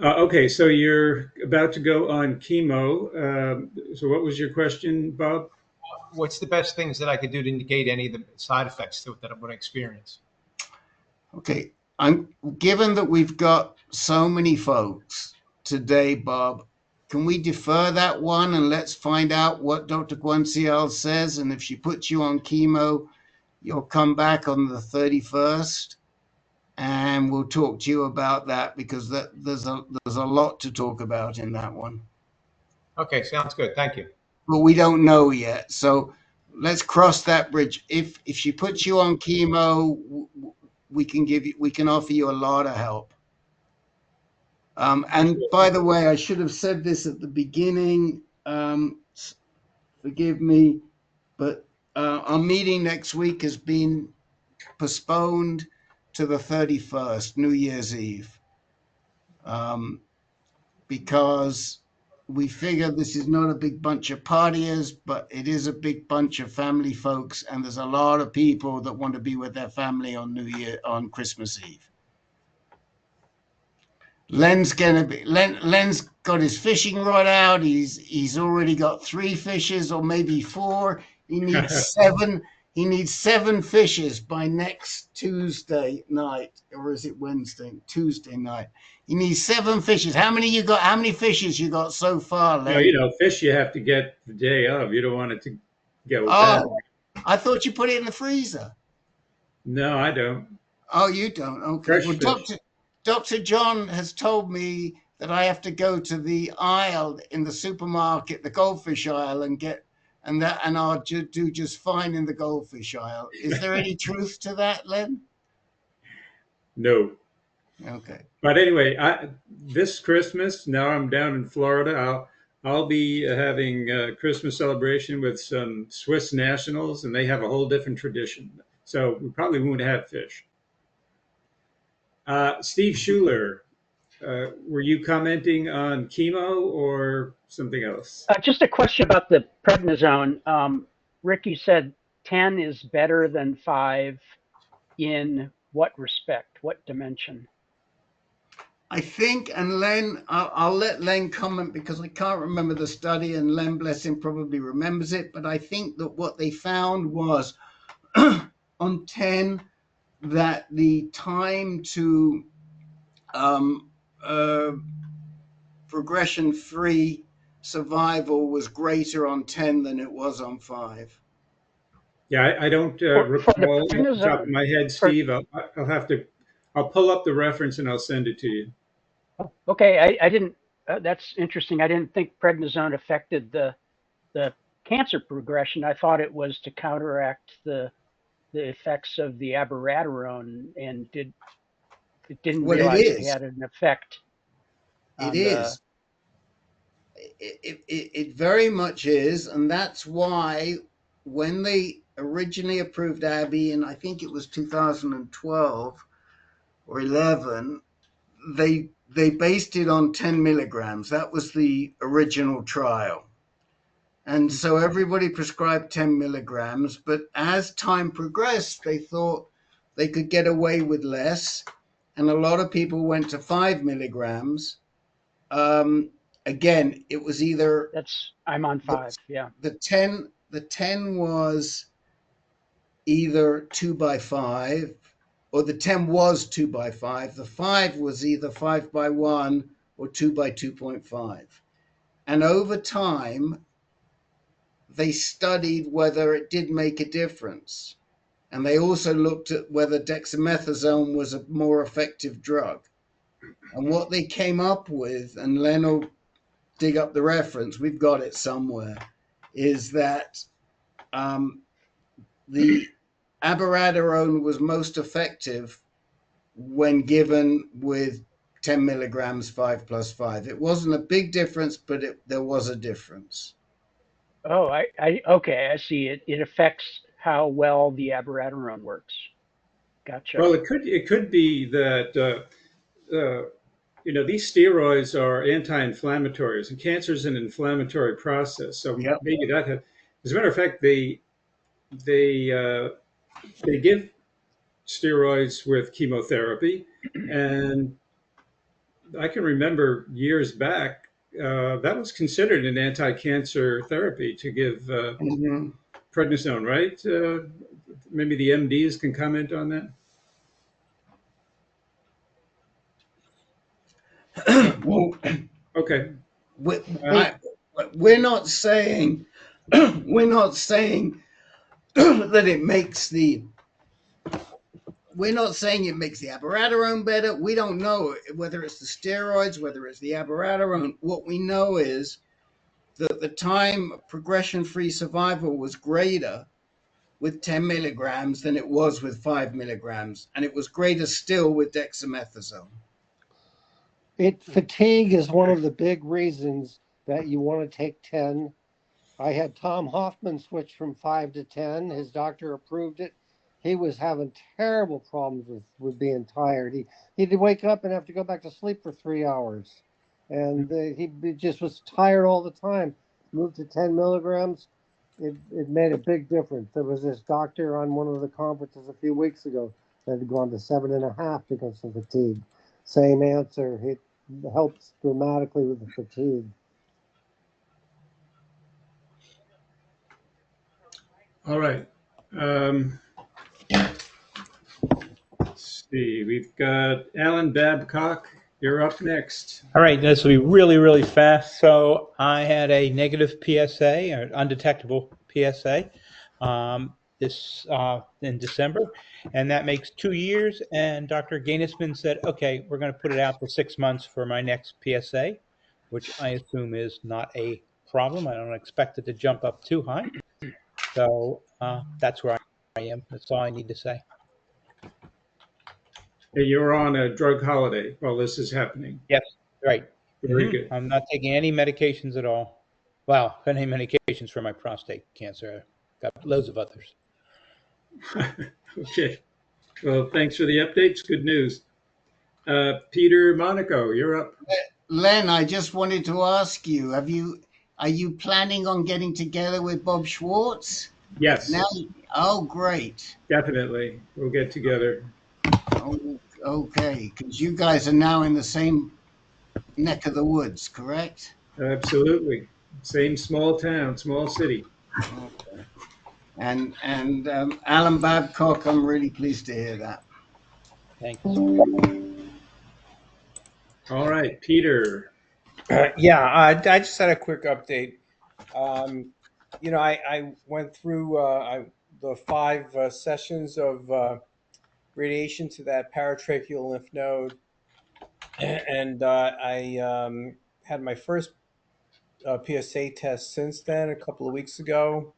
B: Okay, so you're about to go on chemo. So what was your question, Bob?
K: What's the best things that I could do to negate any of the side effects that I'm going to experience?
C: Okay, given that we've got so many folks today, Bob, can we defer that one and let's find out what Dr. Guanciale says? And if she puts you on chemo, you'll come back on the 31st and we'll talk to you about that, because there's a lot to talk about in that one.
K: Okay, sounds good. Thank you.
C: But we don't know yet. So let's cross that bridge. If she puts you on chemo, we can offer you a lot of help. And by the way, I should have said this at the beginning. Forgive me, but our meeting next week has been postponed to the 31st, New Year's Eve, because we figure this is not a big bunch of partiers, but it is a big bunch of family folks, and there's a lot of people that want to be with their family on Christmas Eve. Len's got his fishing rod out. He's already got 3 fishes, or maybe 4. He needs 7. He needs 7 fishes by next Tuesday night, or is it Wednesday? Tuesday night. He needs 7 fishes. How many you got? How many fishes you got so far, Len?
B: Fish you have to get the day of. You don't want it to go bad.
C: Oh, I thought you put it in the freezer.
B: No, I don't.
C: Oh, you don't? Okay.
B: Fresh
C: Well,
B: fish.
C: Dr. John has told me that I have to go to the aisle in the supermarket, the goldfish aisle, and I'll do just fine in the goldfish aisle. Is there any truth to that, Len?
B: No.
C: Okay.
B: But anyway, this Christmas, now I'm down in Florida, I'll be having a Christmas celebration with some Swiss nationals, and they have a whole different tradition. So we probably won't have fish. Steve Schuler, were you commenting on chemo or something else?
N: Just a question about the prednisone. Rick, you said 10 is better than 5 in what respect, what dimension?
C: I think, and Len, I'll let Len comment because I can't remember the study, and Len, bless him, probably remembers it, but I think that what they found was on 10, that the time to progression-free survival was greater on 10 than it was on 5.
B: Yeah, I don't recall off the top of my head, Steve. I'll pull up the reference and I'll send it to you.
N: Oh, okay, I didn't. That's interesting. I didn't think prednisone affected the cancer progression. I thought it was to counteract the effects of the abiraterone, and didn't realize it had an effect.
C: It is. It very much is, and that's why when they originally approved Abby, and I think it was 2012 or 11, they based it on 10 milligrams. That was the original trial. And so everybody prescribed 10 milligrams, but as time progressed, they thought they could get away with less. And a lot of people went to 5 milligrams. Again, it was either...
N: I'm on 5, yeah.
C: The 10 was either 2x5, or the 10 was 2x5. The 5 was either 5x1 or 2x2.5. And over time, they studied whether it did make a difference. And they also looked at whether dexamethasone was a more effective drug. And what they came up with, and Len will dig up the reference, we've got it somewhere, is that the abiraterone was most effective when given with 10 milligrams 5 + 5. It wasn't a big difference, but there was a difference.
N: Oh, okay, I see. It affects how well the abiraterone works. Gotcha.
B: Well, it could be that these steroids are anti-inflammatories, and cancer is an inflammatory process. So maybe that has. As a matter of fact, they give steroids with chemotherapy, and I can remember years back that was considered an anti-cancer therapy to give prednisone, right? Maybe the MDs can comment on that. Okay. Uh,
C: we're not saying we're not saying that it makes the we're not saying it makes the abiraterone better. We don't know whether it's the steroids, whether it's the abiraterone. What we know is that the time progression-free survival was greater with 10 milligrams than it was with 5 milligrams, and it was greater still with dexamethasone.
H: Fatigue is one of the big reasons that you want to take 10. I had Tom Hoffman switch from 5 to 10. His doctor approved it. He was having terrible problems with being tired. He'd wake up and have to go back to sleep for 3 hours. And he just was tired all the time. Moved to 10 milligrams. It made a big difference. There was this doctor on one of the conferences a few weeks ago that had gone to 7.5 because of fatigue. Same answer. It helps dramatically with the fatigue.
B: all right. Let's see. We've got Alan Babcock. You're up next.
O: All right, this will be really, really fast. So I had a negative PSA, or undetectable PSA, this in December, and that makes 2 years. And Dr. Gainesman said, okay, we're going to put it out for 6 months for my next PSA, which I assume is not a problem. I don't expect it to jump up too high. So that's where I am. That's all I need to say.
B: You're on a drug holiday while this is happening.
O: Yes, right.
B: Very good.
O: I'm not taking any medications at all. Well, any medications for my prostate cancer. I've got loads of others.
B: Okay. Well, thanks for the updates. Good news. Peter Monaco, you're up.
C: Len, I just wanted to ask you, are you planning on getting together with Bob Schwartz?
B: Yes.
C: Now, oh, great.
B: Definitely. We'll get together.
C: Oh, okay, because you guys are now in the same neck of the woods, correct?
B: Absolutely. Same small town, small city.
C: Okay. And Alan Babcock, I'm really pleased to hear that.
O: Thank you.
B: All right, Peter.
P: I just had a quick update. I went through the 5 sessions of radiation to that paratracheal lymph node, and I had my first PSA test since then a couple of weeks ago,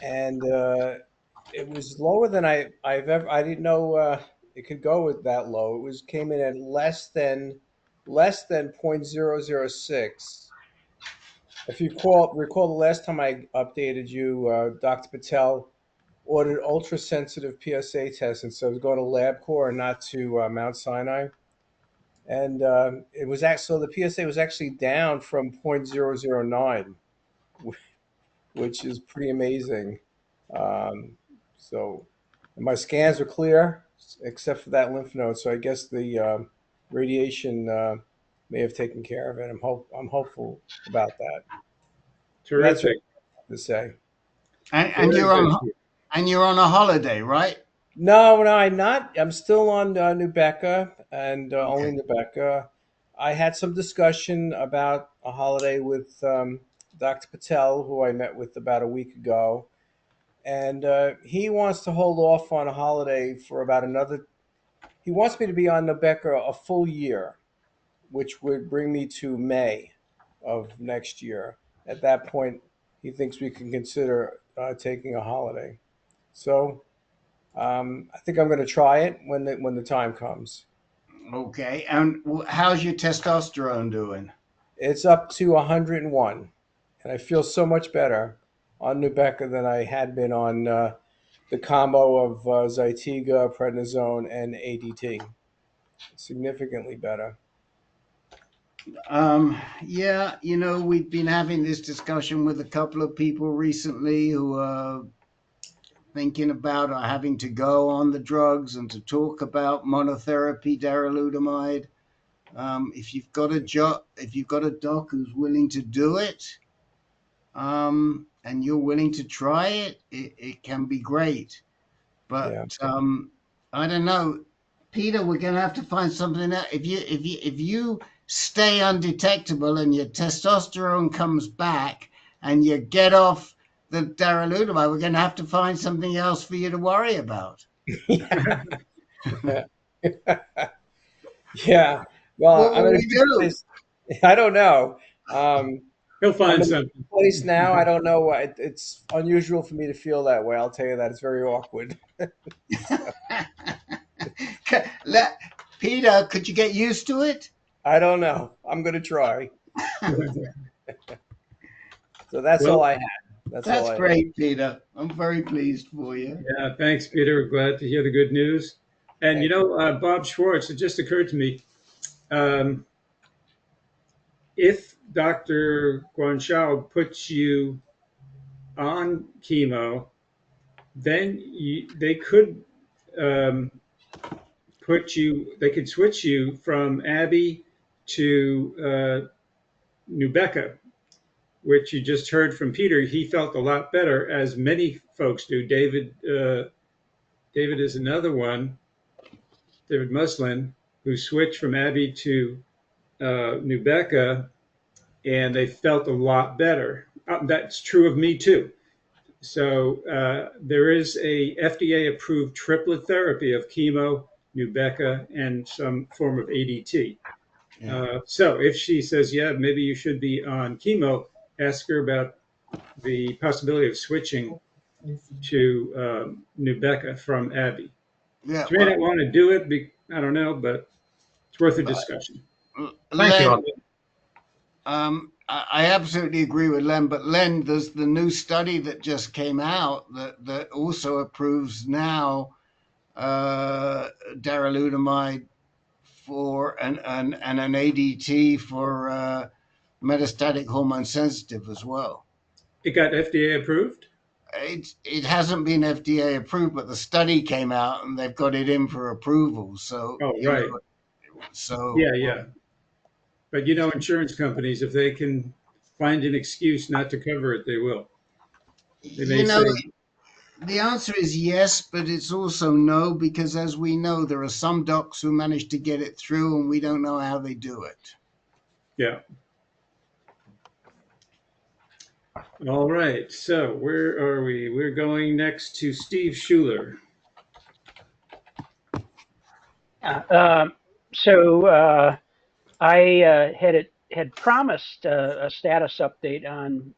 P: and it was lower than I didn't know it could go with that low. Came in at less than 0.006. If you recall the last time I updated you, Dr. Patel ordered ultra-sensitive PSA tests, and so it was going to LabCorp and not to Mount Sinai. And it was so the PSA was actually down from 0.009, which is pretty amazing. So my scans are clear, except for that lymph node. So I guess the radiation may have taken care of it. I'm hopeful about that.
B: Terrific.
P: That's what I have to say.
C: And you're on a holiday, right?
P: No, I'm not. I'm still on Nubeqa and only Nubeqa. I had some discussion about a holiday with Dr. Patel, who I met with about a week ago. And he wants to hold off on a holiday for about he wants me to be on Nubeqa a full year, which would bring me to May of next year. At that point, he thinks we can consider taking a holiday. So I think I'm going to try it when the time comes.
C: Okay. And how's your testosterone doing?
P: It's up to 101, and I feel so much better on Nubeqa than I had been on the combo of Zytiga, prednisone, and ADT. Significantly better.
C: Yeah, we've been having this discussion with a couple of people recently who are thinking about having to go on the drugs and to talk about monotherapy darolutamide. If you've got a doc who's willing to do it, and you're willing to try it, it can be great. But I don't know, Peter. We're gonna have to find something else. If you stay undetectable and your testosterone comes back and you get off the darolutamide, we're going to have to find something else for you to worry about.
P: Yeah. Well,
C: What
P: I'm
C: will
P: in
C: we
P: a good
C: do?
P: place. I don't know.
B: He'll
P: I'm
B: find
P: in a
B: something.
P: good place now. I don't know why. It's unusual for me to feel that way. I'll tell you that. It's very awkward.
C: Peter, could you get used to it?
P: I don't know. I'm going to try. So that's all
B: Well,
P: I had. That's all
C: That's
P: I had.
C: great, Peter. I'm very pleased for you.
B: yeah, thanks, Peter. Glad to hear the good news. And
P: Thank
B: you know, Bob Schwartz, it just occurred to me, if Dr. Guanxiao puts you on chemo, then they could they could switch you from Abby to Nubeca, which you just heard from Peter. He felt a lot better, as many folks do. David is another one, David Muslin, who switched from Abby to Nubeca, and they felt a lot better. That's true of me too. So there is a FDA-approved triplet therapy of chemo, Nubeca, and some form of ADT.
C: Yeah.
B: So if she says, yeah, maybe you should be on chemo, ask her about the possibility of switching to Nubeca from Abby.
C: Yeah.
B: She may not want to do it, I don't know, but it's worth a discussion.
E: Thank you.
C: Len, I absolutely agree with Len, but Len, there's the new study that just came out that also approves now darolutamide for an ADT for metastatic hormone sensitive as well.
B: It got FDA approved?
C: It hasn't been FDA approved, but the study came out and they've got it in for approval. So,
B: Oh, right. Yeah. But you know, insurance companies, if they can find an excuse not to cover it, they will. They may say,
C: the answer is yes, but it's also no, because as we know, there are some docs who manage to get it through and we don't know how they do it.
B: yeah. All right. So where are we? We're going next to Steve Schuler.
N: I had promised a status update on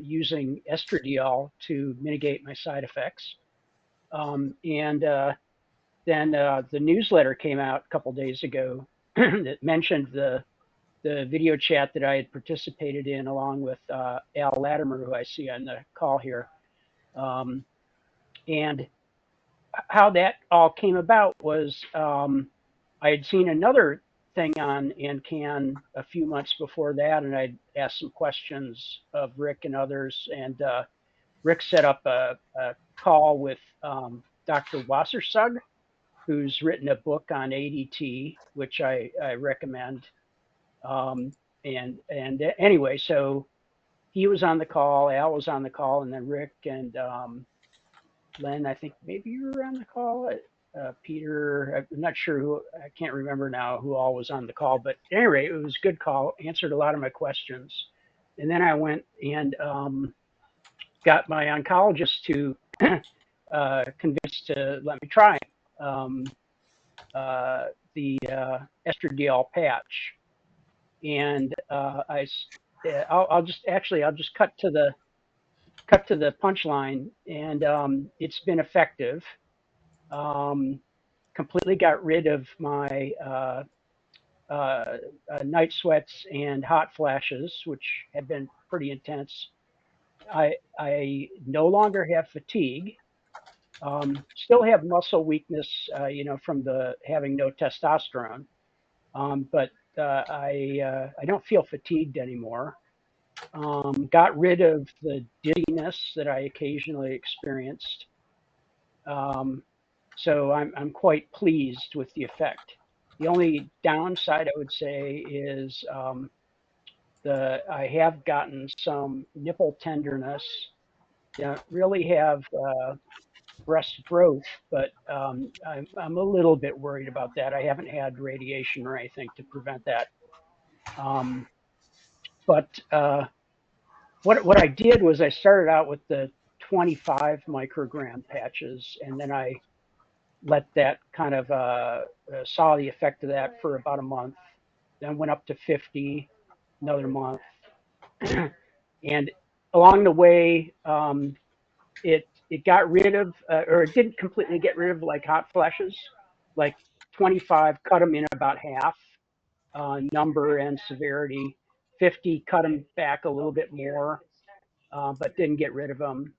N: using estradiol to mitigate my side effects. Then the newsletter came out a couple days ago that mentioned the video chat that I had participated in along with Al Latimer, who I see on the call here. And how that all came about was I had seen another thing on AnCan a few months before that, and I'd asked some questions of Rick and others, and Rick set up a call with Dr. Wassersug, who's written a book on ADT, which I recommend. Anyway, so he was on the call, Al was on the call, and then Rick and Len, I think maybe you were on the call. Peter, I'm not sure who, I can't remember now who all was on the call, but at any rate, it was a good call, answered a lot of my questions. And then I went and got my oncologist to convince to let me try the estradiol patch. And I'll just cut to the punchline, and it's been effective. Completely got rid of my night sweats and hot flashes, which had been pretty intense. I no longer have fatigue. Still have muscle weakness, from the having no testosterone, but I don't feel fatigued anymore. Got rid of the giddiness that I occasionally experienced. So I'm quite pleased with the effect. The only downside I would say is I have gotten some nipple tenderness. Don't really have breast growth, but I'm a little bit worried about that. I haven't had radiation or anything to prevent that. But what I did was I started out with the 25 microgram patches, and then I let that kind of saw the effect of that for about a month, then went up to 50 another month. And along the way, it got rid of, or it didn't completely get rid of like hot flashes. Like 25 cut them in about half, number and severity. 50 cut them back a little bit more, but didn't get rid of them.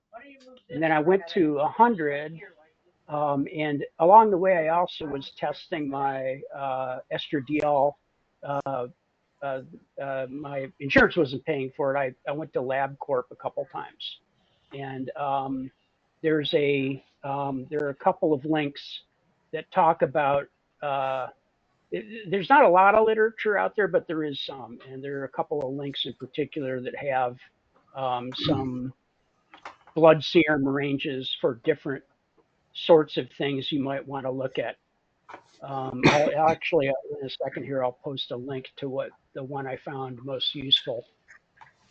N: And then I went to 100. And along the way, I also was testing my estradiol. My insurance wasn't paying for it. I went to LabCorp a couple times, and there are a couple of links that talk about. There's not a lot of literature out there, but there is some, and there are a couple of links in particular that have some blood serum ranges for different sorts of things you might want to look at. I'll actually, in a second here, I'll post a link to what the one I found most useful.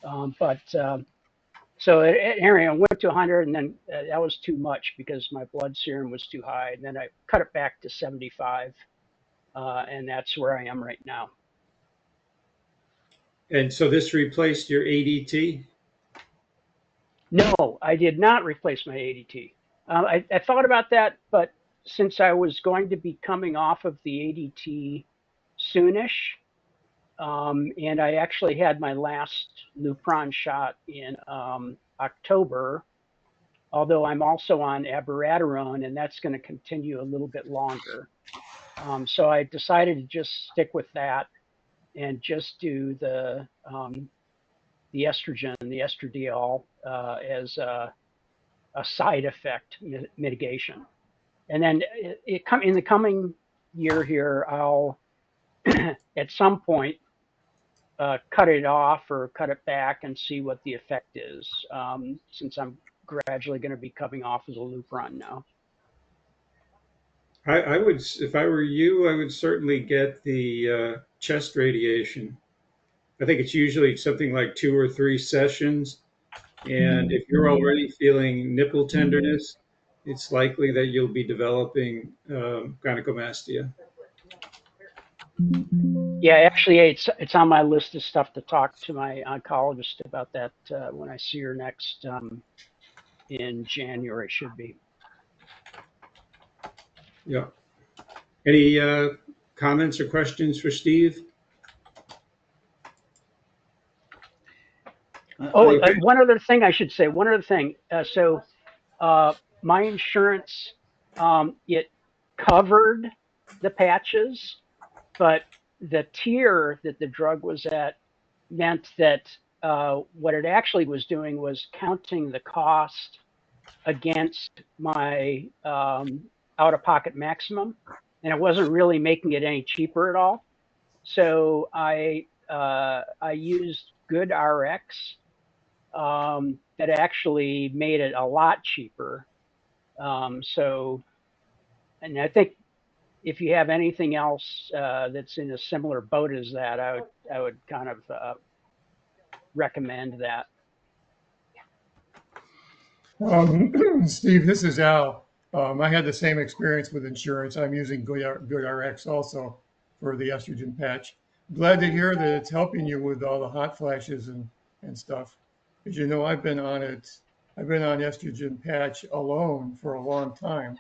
N: So anyway, I went to 100, and then that was too much because my blood serum was too high. And then I cut it back to 75, and that's where I am right now.
B: And so this replaced your ADT?
N: No, I did not replace my ADT. I thought about that, but since I was going to be coming off of the ADT soonish, and I actually had my last Lupron shot in October, although I'm also on abiraterone, and that's going to continue a little bit longer. So I decided to just stick with that and just do the estrogen, the estradiol, as a side effect mitigation. And then in the coming year here, I'll at some point cut it off or cut it back and see what the effect is, since I'm gradually going to be coming off of the Lupron now.
B: I would, if I were you, I would certainly get the chest radiation. I think it's usually something like 2 or 3 sessions. And if you're already feeling nipple tenderness, it's likely that you'll be developing gynecomastia.
N: Yeah, actually, it's on my list of stuff to talk to my oncologist about that when I see her next in January, should be.
B: Yeah. Any comments or questions for Steve?
N: Oh, one other thing I should say. One other thing. So my insurance, it covered the patches, but the tier that the drug was at meant that what it actually was doing was counting the cost against my out-of-pocket maximum, and it wasn't really making it any cheaper at all. So I used GoodRx that actually made it a lot cheaper. So, and I think if you have anything else that's in a similar boat as that, I would kind of recommend that.
F: Steve, this is Al. I had the same experience with insurance. I'm using GoodRx also for the estrogen patch. Glad to hear that it's helping you with all the hot flashes and stuff. As you know, I've been on it. I've been on estrogen patch alone for a long time.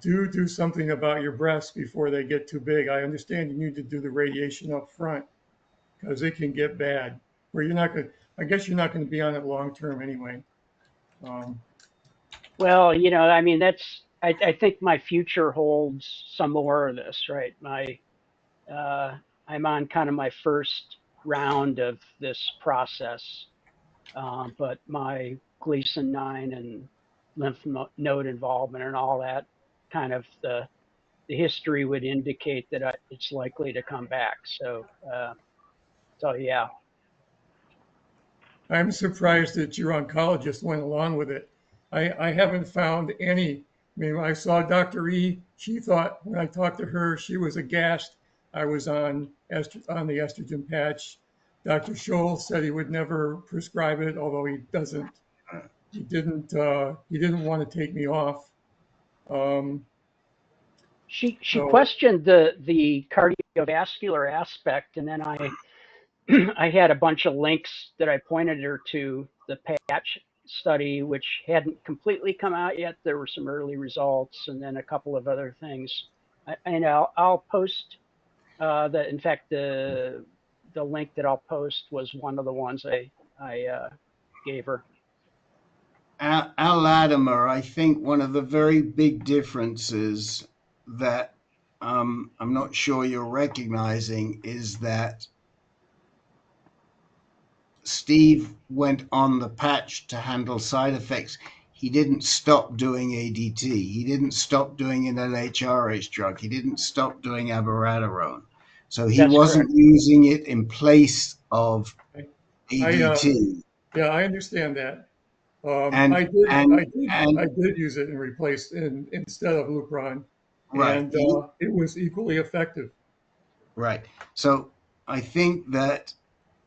F: Do something about your breasts before they get too big. I understand you need to do the radiation up front because it can get bad. Where you're not going. I guess you're not going to be on it long term anyway.
N: Well, you know, I mean, I think my future holds some more of this, right? I'm on kind of my first round of this process, but my Gleason 9 and lymph node involvement and all that, kind of the history would indicate that it's likely to come back. So yeah.
F: I'm surprised that your oncologist went along with it.
Q: I haven't found any. I mean, I saw Dr. E. She thought when I talked to her, she was aghast. I was on the estrogen patch. Dr. Scholl said he would never prescribe it, although he doesn't. He didn't. He didn't want to take me off.
N: She
Q: So
N: questioned the cardiovascular aspect, and then I I had a bunch of links that I pointed her to the patch study, which hadn't completely come out yet. There were some early results, and then a couple of other things. And I'll post in fact, the link that I'll post was one of the ones I gave her.
C: Al Latimer, I think one of the very big differences that I'm not sure you're recognizing is that Steve went on the patch to handle side effects. He didn't stop doing ADT. He didn't stop doing an LHRH drug. He didn't stop doing abiraterone. So he
N: That's
C: wasn't
N: correct.
C: using it in place of
Q: I
C: ADT.
Q: yeah, I understand that.
C: And
Q: I did use it and replaced instead of Lupron,
C: right.
Q: and it was equally effective.
C: Right. So I think that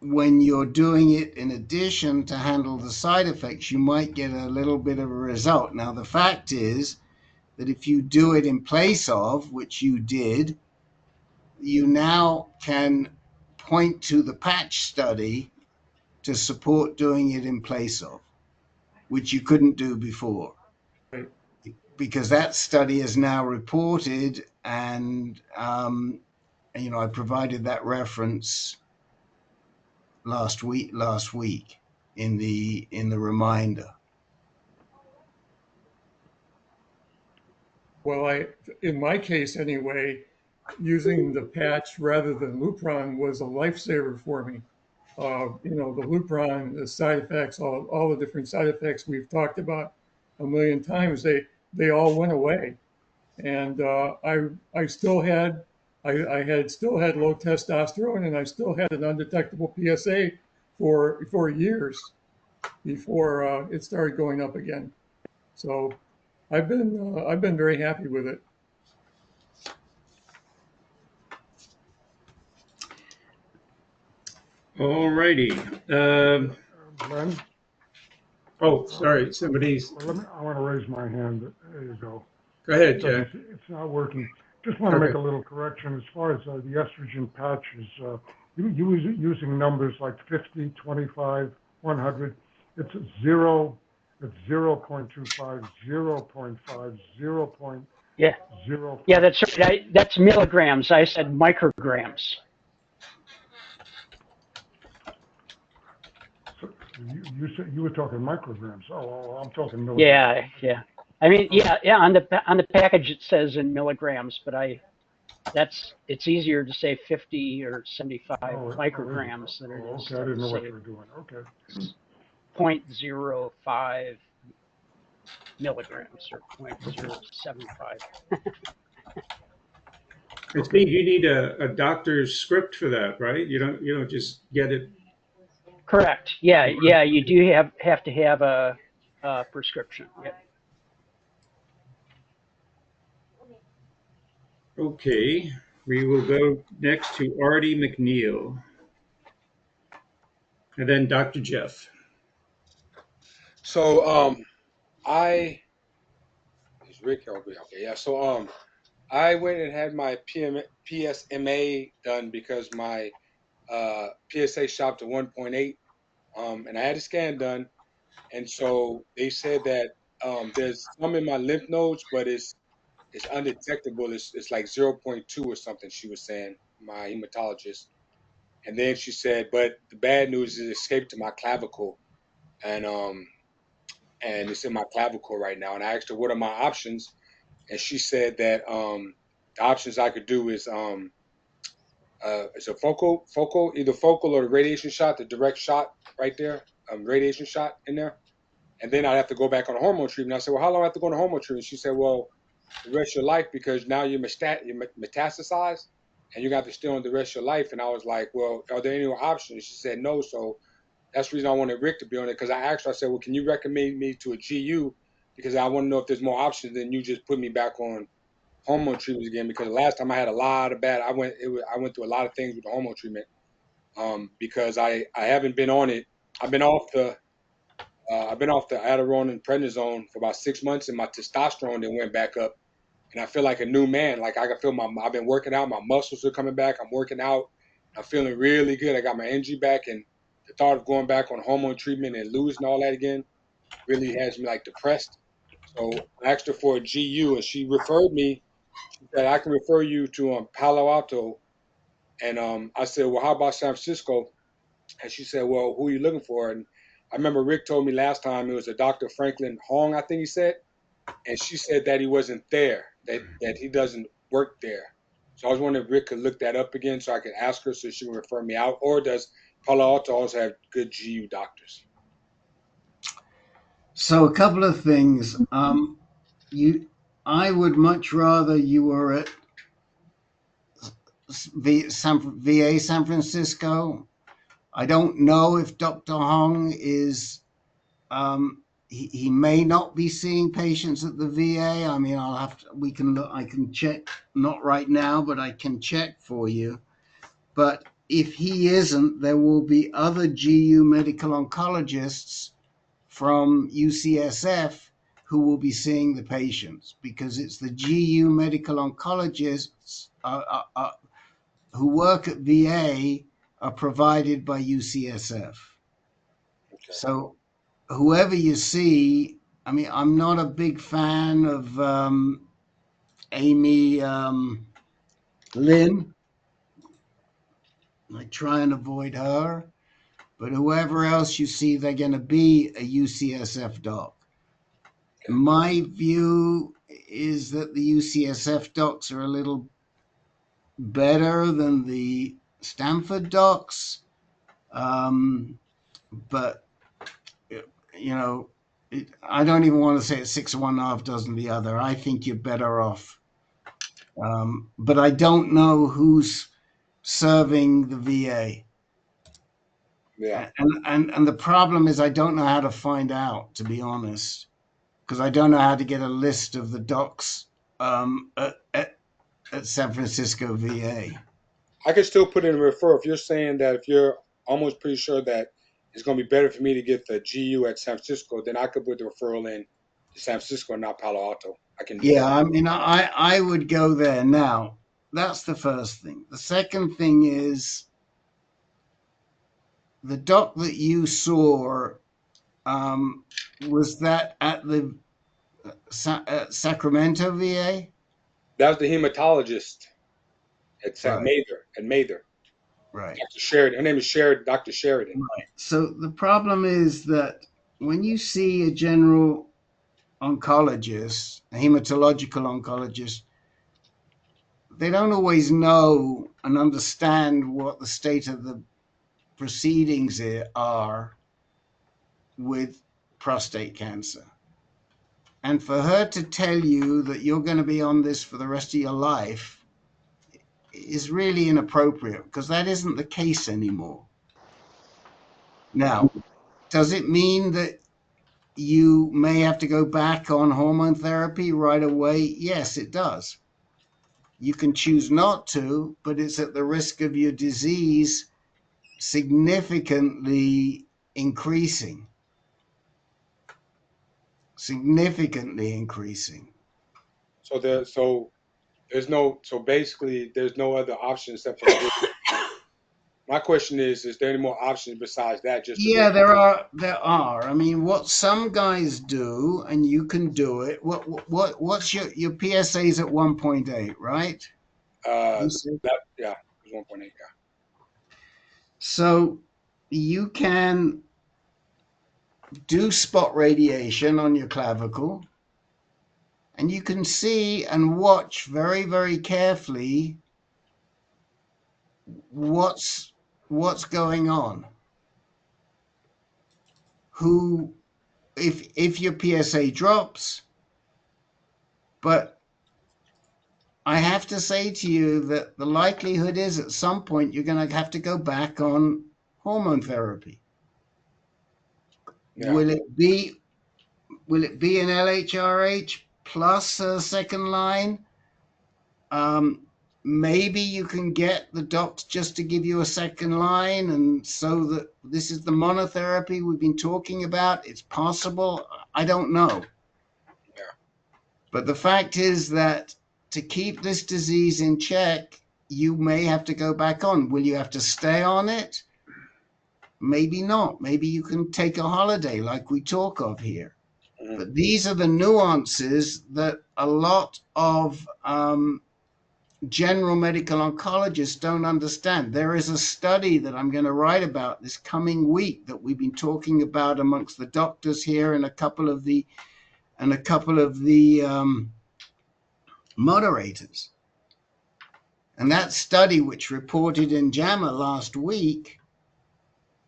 C: when you're doing it in addition to handle the side effects, you might get a little bit of a result. Now, the fact is that if you do it in place of, which you did, you now can point to the patch study to support doing it in place of, which you couldn't do before.
Q: Right.
C: Because that study is now reported, and I provided that reference last week in the reminder.
Q: Well, in my case anyway, using the patch rather than Lupron was a lifesaver for me. The Lupron, the side effects, all the different side effects we've talked about a million times, they all went away. And I still had still had low testosterone, and I still had an undetectable PSA for years before it started going up again. So I've been very happy with it.
B: All righty.
F: Glenn?
B: Oh, sorry, somebody's.
F: Well, I want to raise my hand. There you go.
B: Go ahead, Jack.
F: It's not working. Just want to make
B: Okay.
F: a little correction as far as the estrogen patches. You was using numbers like 50, 25, 100. It's 0. It's 0.25, 0.5, 0.0.
N: Yeah. Yeah, that's right. That's milligrams. I said micrograms.
F: You said you were talking micrograms. Oh, I'm talking milligrams.
N: Yeah. I mean, yeah. On the package it says in milligrams, but it's easier to say 50 or 75 micrograms than it is
F: Okay, I didn't know
N: to
F: what
N: say
F: you were doing. Okay.
N: 0.05 milligrams or 0.075.
B: It means you need a doctor's script for that, right? You don't just get it.
N: Correct. Yeah. You do have to have a prescription. Yeah.
B: Okay, we will go next to Artie McNeil, and then Dr. Jeff.
R: So is Rick okay? Yeah. So I went and had my PSMA done because my PSA shot to 1.8, and I had a scan done, and so they said that there's some in my lymph nodes, but it's undetectable. It's like 0.2 or something. She was saying, my hematologist, and then she said, but the bad news is it escaped to my clavicle, and it's in my clavicle right now. And I asked her what are my options, and she said that the options I could do is it's a focal, either focal or the radiation shot, the direct shot right there, radiation shot in there. And then I'd have to go back on a hormone treatment. I said, well, how long do I have to go on a hormone treatment? She said, well, the rest of your life, because now you're metastasized and you got to stay on the rest of your life. And I was like, well, are there any options? She said no. So that's the reason I wanted Rick to be on it, because I asked her, I said, well, can you recommend me to a GU because I want to know if there's more options than you just put me back on hormone treatments again. Because the last time I had a lot of bad, I went through a lot of things with the hormone treatment. Because I haven't been on it. I've been off the Adderall and prednisone for about 6 months, and my testosterone then went back up, and I feel like a new man. Like I can feel I've been working out, my muscles are coming back. I'm working out, I'm feeling really good. I got my energy back, and the thought of going back on hormone treatment and losing all that again really has me like depressed. So I asked her for a GU, and she referred me. She said I can refer you to Palo Alto, and I said, well, how about San Francisco? And she said, well, who are you looking for? And I remember Rick told me last time it was a Dr. Franklin Hong, I think he said. And she said that he wasn't there, that he doesn't work there. So I was wondering if Rick could look that up again so I could ask her so she can refer me out. Or does Palo Alto also have good GU doctors?
C: So a couple of things. I would much rather you were at VA San Francisco. I don't know if Dr. Hong is, he may not be seeing patients at the VA. I mean, we can look, I can check, not right now, but I can check for you. But if he isn't, there will be other GU medical oncologists from UCSF who will be seeing the patients, because it's the GU medical oncologists who work at VA are provided by UCSF.
R: Okay.
C: So whoever you see, I mean, I'm not a big fan of Amy Lynn. I try and avoid her, but whoever else you see, they're going to be a UCSF doc. Okay. My view is that the UCSF docs are a little better than the Stanford docs. But, you know, I don't even want to say it's 6 of one, half dozen the other. I think you're better off. But I don't know who's serving the VA.
R: Yeah.
C: And the problem is I don't know how to find out, to be honest, because I don't know how to get a list of the docs at San Francisco VA.
R: I could still put in a referral if you're saying that if you're almost pretty sure that it's going to be better for me to get the GU at San Francisco, then I could put the referral in to San Francisco and not Palo Alto. I can do that.
C: I mean, I would go there now. That's the first thing. The second thing is the doc that you saw, was that at the Sacramento VA?
R: That was the hematologist at Mather.
C: Right.
R: Dr. Sheridan. Her name is Sheridan, Dr. Sheridan.
C: Right. So the problem is that when you see a general oncologist, a hematological oncologist, they don't always know and understand what the state of the proceedings are with prostate cancer. And for her to tell you that you're going to be on this for the rest of your life is really inappropriate, because that isn't the case anymore. Now, does it mean that you may have to go back on hormone therapy right away? Yes, it does. You can choose not to, but it's at the risk of your disease significantly increasing.
R: So basically there's no other option except for my question is there any more options besides that?
C: There are. I mean, what some guys do, and you can do it. What's your PSA's at 1.8, right?
R: It was 1.8. Yeah.
C: So you can do spot radiation on your clavicle, and you can see and watch very, very carefully what's going on. If your PSA drops, but I have to say to you that the likelihood is at some point you're going to have to go back on hormone therapy. Yeah. Will it be will it be an LHRH plus a second line? Maybe you can get the doctor just to give you a second line, and so that this is the monotherapy we've been talking about. It's possible. I don't know.
R: Yeah.
C: But the fact is that to keep this disease in check, you may have to go back on. Will you have to stay on it? Maybe not. Maybe you can take a holiday like we talk of here. But these are the nuances that a lot of general medical oncologists don't understand. There is a study that I'm going to write about this coming week that we've been talking about amongst the doctors here and a couple of the moderators. And that study, which reported in JAMA last week,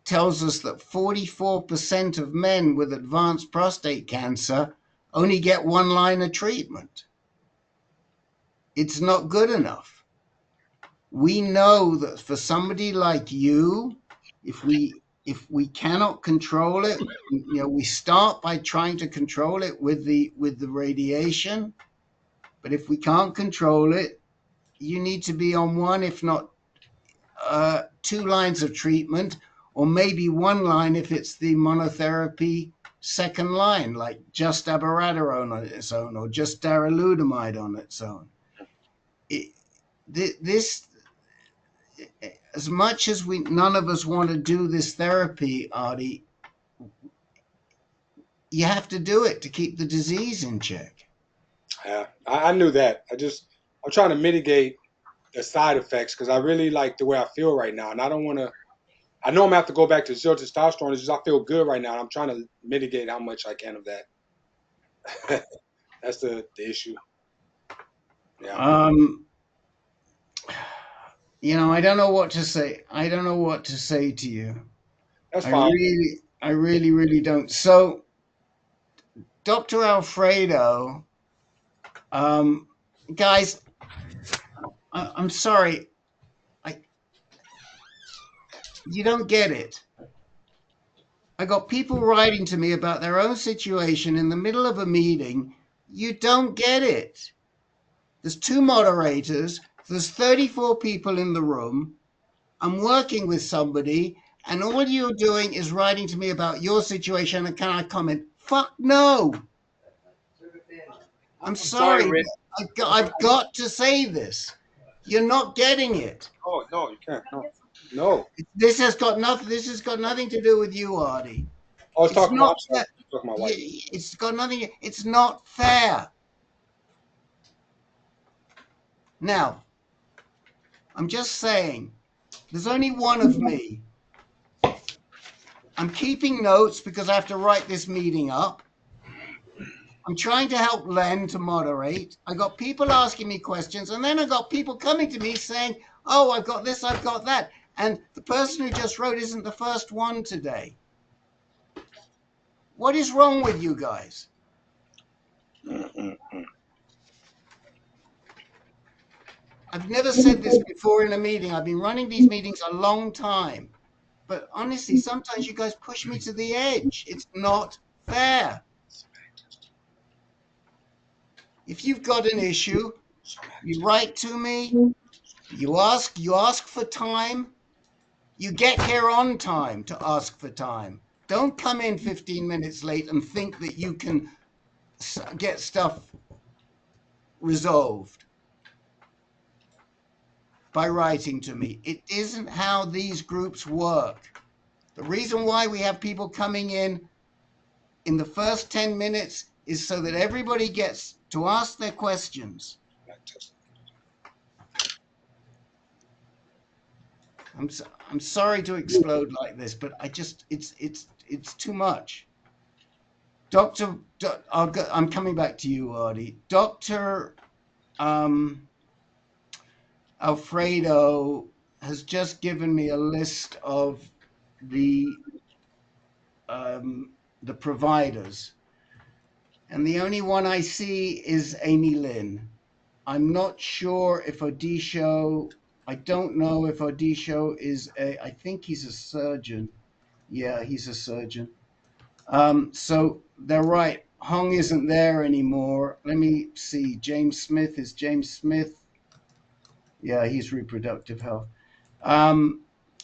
C: tells us that 44% of men with advanced prostate cancer only get one line of treatment. It's not good enough. We know that for somebody like you, if we cannot control it, we start by trying to control it with the radiation. But if we can't control it, you need to be on one, if not 2 lines of treatment, or maybe 1 line if it's the monotherapy second line, like just abiraterone on its own or just darolutamide on its own. This, as much as none of us want to do this therapy, Artie, you have to do it to keep the disease in check.
R: Yeah, I knew that. I'm trying to mitigate the side effects because I really like the way I feel right now, and I don't want to. I know I'm gonna have to go back to zero testosterone. It's just I feel good right now. And I'm trying to mitigate how much I can of that. That's the issue. Yeah.
C: I don't know what to say. I don't know what to say to you.
R: That's fine.
C: I really don't. So, Dr. Alfredo, guys, I'm sorry. You don't get it. I got people writing to me about their own situation in the middle of a meeting. You don't get it. There's 2 moderators. There's 34 people in the room. I'm working with somebody, and all you're doing is writing to me about your situation, and can I comment? Fuck no. I'm sorry.
R: Rick.
C: I've got to say this. You're not getting it.
R: Oh no, you can't. No.
C: This has got nothing to do with you, Artie.
R: I was talking about
C: my wife. It's got nothing. It's not fair. Now, I'm just saying, there's only one of me. I'm keeping notes because I have to write this meeting up. I'm trying to help Len to moderate. I got people asking me questions, and then I got people coming to me saying, oh, I've got this, I've got that. And the person who just wrote isn't the first one today. What is wrong with you guys? I've never said this before in a meeting. I've been running these meetings a long time. But honestly, sometimes you guys push me to the edge. It's not fair. If you've got an issue, you write to me, you ask for time, you get here on time to ask for time. Don't come in 15 minutes late and think that you can get stuff resolved by writing to me. It isn't how these groups work. The reason why we have people coming in the first 10 minutes is so that everybody gets to ask their questions. I'm sorry to explode like this, but it's too much. I'm coming back to you, Artie. Dr. Alfredo has just given me a list of the providers. And the only one I see is Amy Lynn. I'm not sure if Odisho, I don't know if Odisho is I think he's a surgeon. Yeah, he's a surgeon. So they're right. Hong isn't there anymore. Let me see. James Smith, is James Smith? Yeah, he's reproductive health.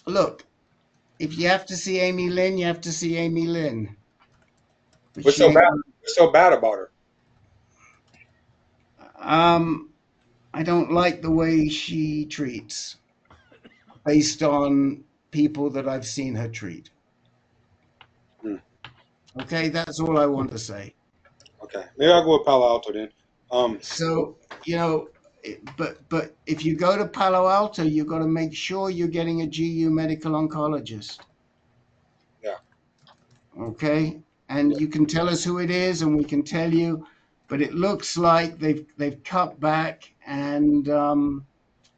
C: Look, if you have to see Amy Lynn, you have to see Amy Lynn. But
R: What's
C: she
R: so
C: ain't.
R: bad? What's so bad about her?
C: I don't like the way she treats, based on people that I've seen her treat. Okay, that's all I want to say.
R: Okay, maybe I'll go with Palo Alto then.
C: So, but if you go to Palo Alto, you've got to make sure you're getting a GU medical oncologist.
R: Yeah.
C: Okay, and you can tell us who it is, and we can tell you. But it looks like they've cut back, and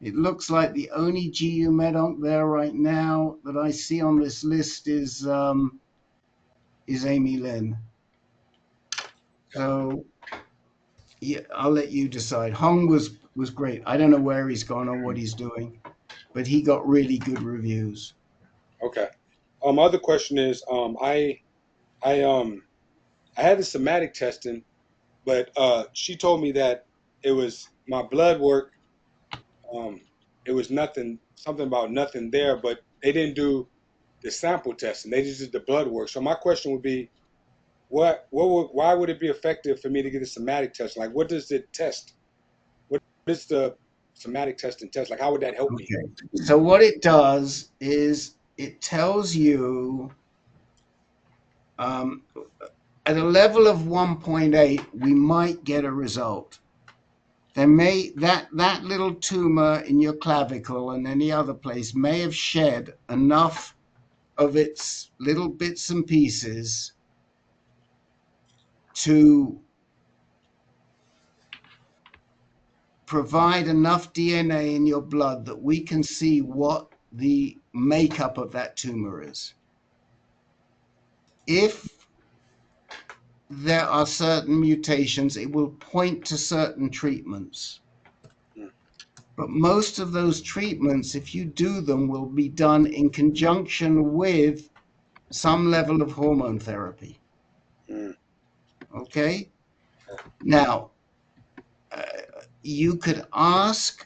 C: it looks like the only GU med onc there right now that I see on this list is Amy Lynn. So yeah, I'll let you decide. Hong was great. I don't know where he's gone or what he's doing, but he got really good reviews.
R: Okay. My other question is, I had the somatic testing, but she told me that it was my blood work. It was nothing, something about nothing there, but they didn't do the sample testing. They just did the blood work. So my question would be, why would it be effective for me to get a somatic test? Like, what does it test? What is the somatic testing test? Like, how would that help me?
C: Okay. So what it does is it tells you at a level of 1.8, we might get a result. There may that little tumor in your clavicle and any other place may have shed enough of its little bits and pieces to provide enough DNA in your blood that we can see what the makeup of that tumor is. If there are certain mutations, it will point to certain treatments. But most of those treatments, if you do them, will be done in conjunction with some level of hormone therapy. Okay? Now, you could ask,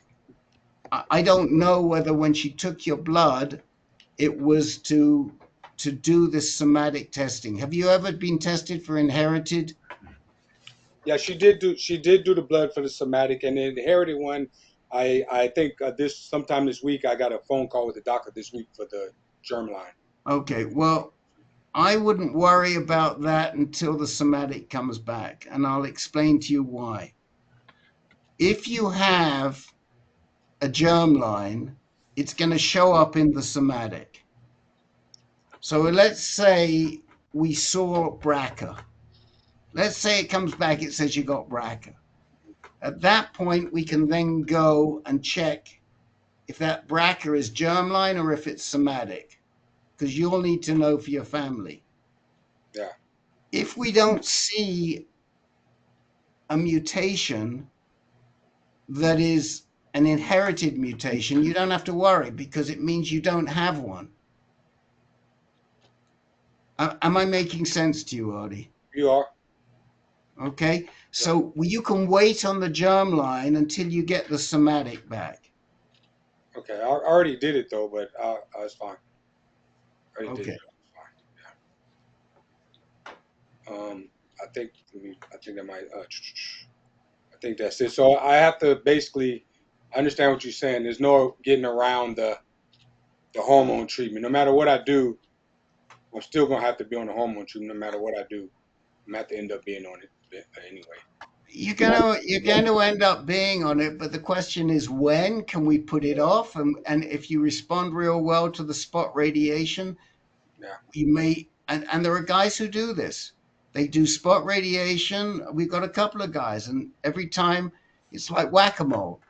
C: I don't know whether when she took your blood, it was to do this somatic testing. Have you ever been tested for inherited?
R: Yeah, she did do the blood for the somatic, and the inherited one. I think sometime this week I got a phone call with the doctor this week for the germline.
C: Okay, well, I wouldn't worry about that until the somatic comes back, and I'll explain to you why. If you have a germline, it's going to show up in the somatic. So let's say we saw BRCA. Let's say it comes back, it says you got BRCA. At that point, we can then go and check if that BRCA is germline or if it's somatic, because you'll need to know for your family.
R: Yeah.
C: If we don't see a mutation that is an inherited mutation, you don't have to worry because it means you don't have one. Am I making sense to you, Artie?
R: You are.
C: Okay, so you can wait on the germline until you get the somatic back.
R: Okay, I already did it though, but I was fine. I already did
C: Okay.
R: it. Fine. I think that might. I think that's it. So I have to basically understand what you're saying. There's no getting around the hormone treatment. No matter what I do, I'm still gonna have to be on the hormone treatment. No matter what I do, I'm gonna have to end up being on it anyway.
C: You're going to end up being on it, but the question is when can we put it off? And if you respond real well to the spot radiation, you may. And there are guys who do this. They do spot radiation. We've got a couple of guys, and every time it's like whack-a-mole,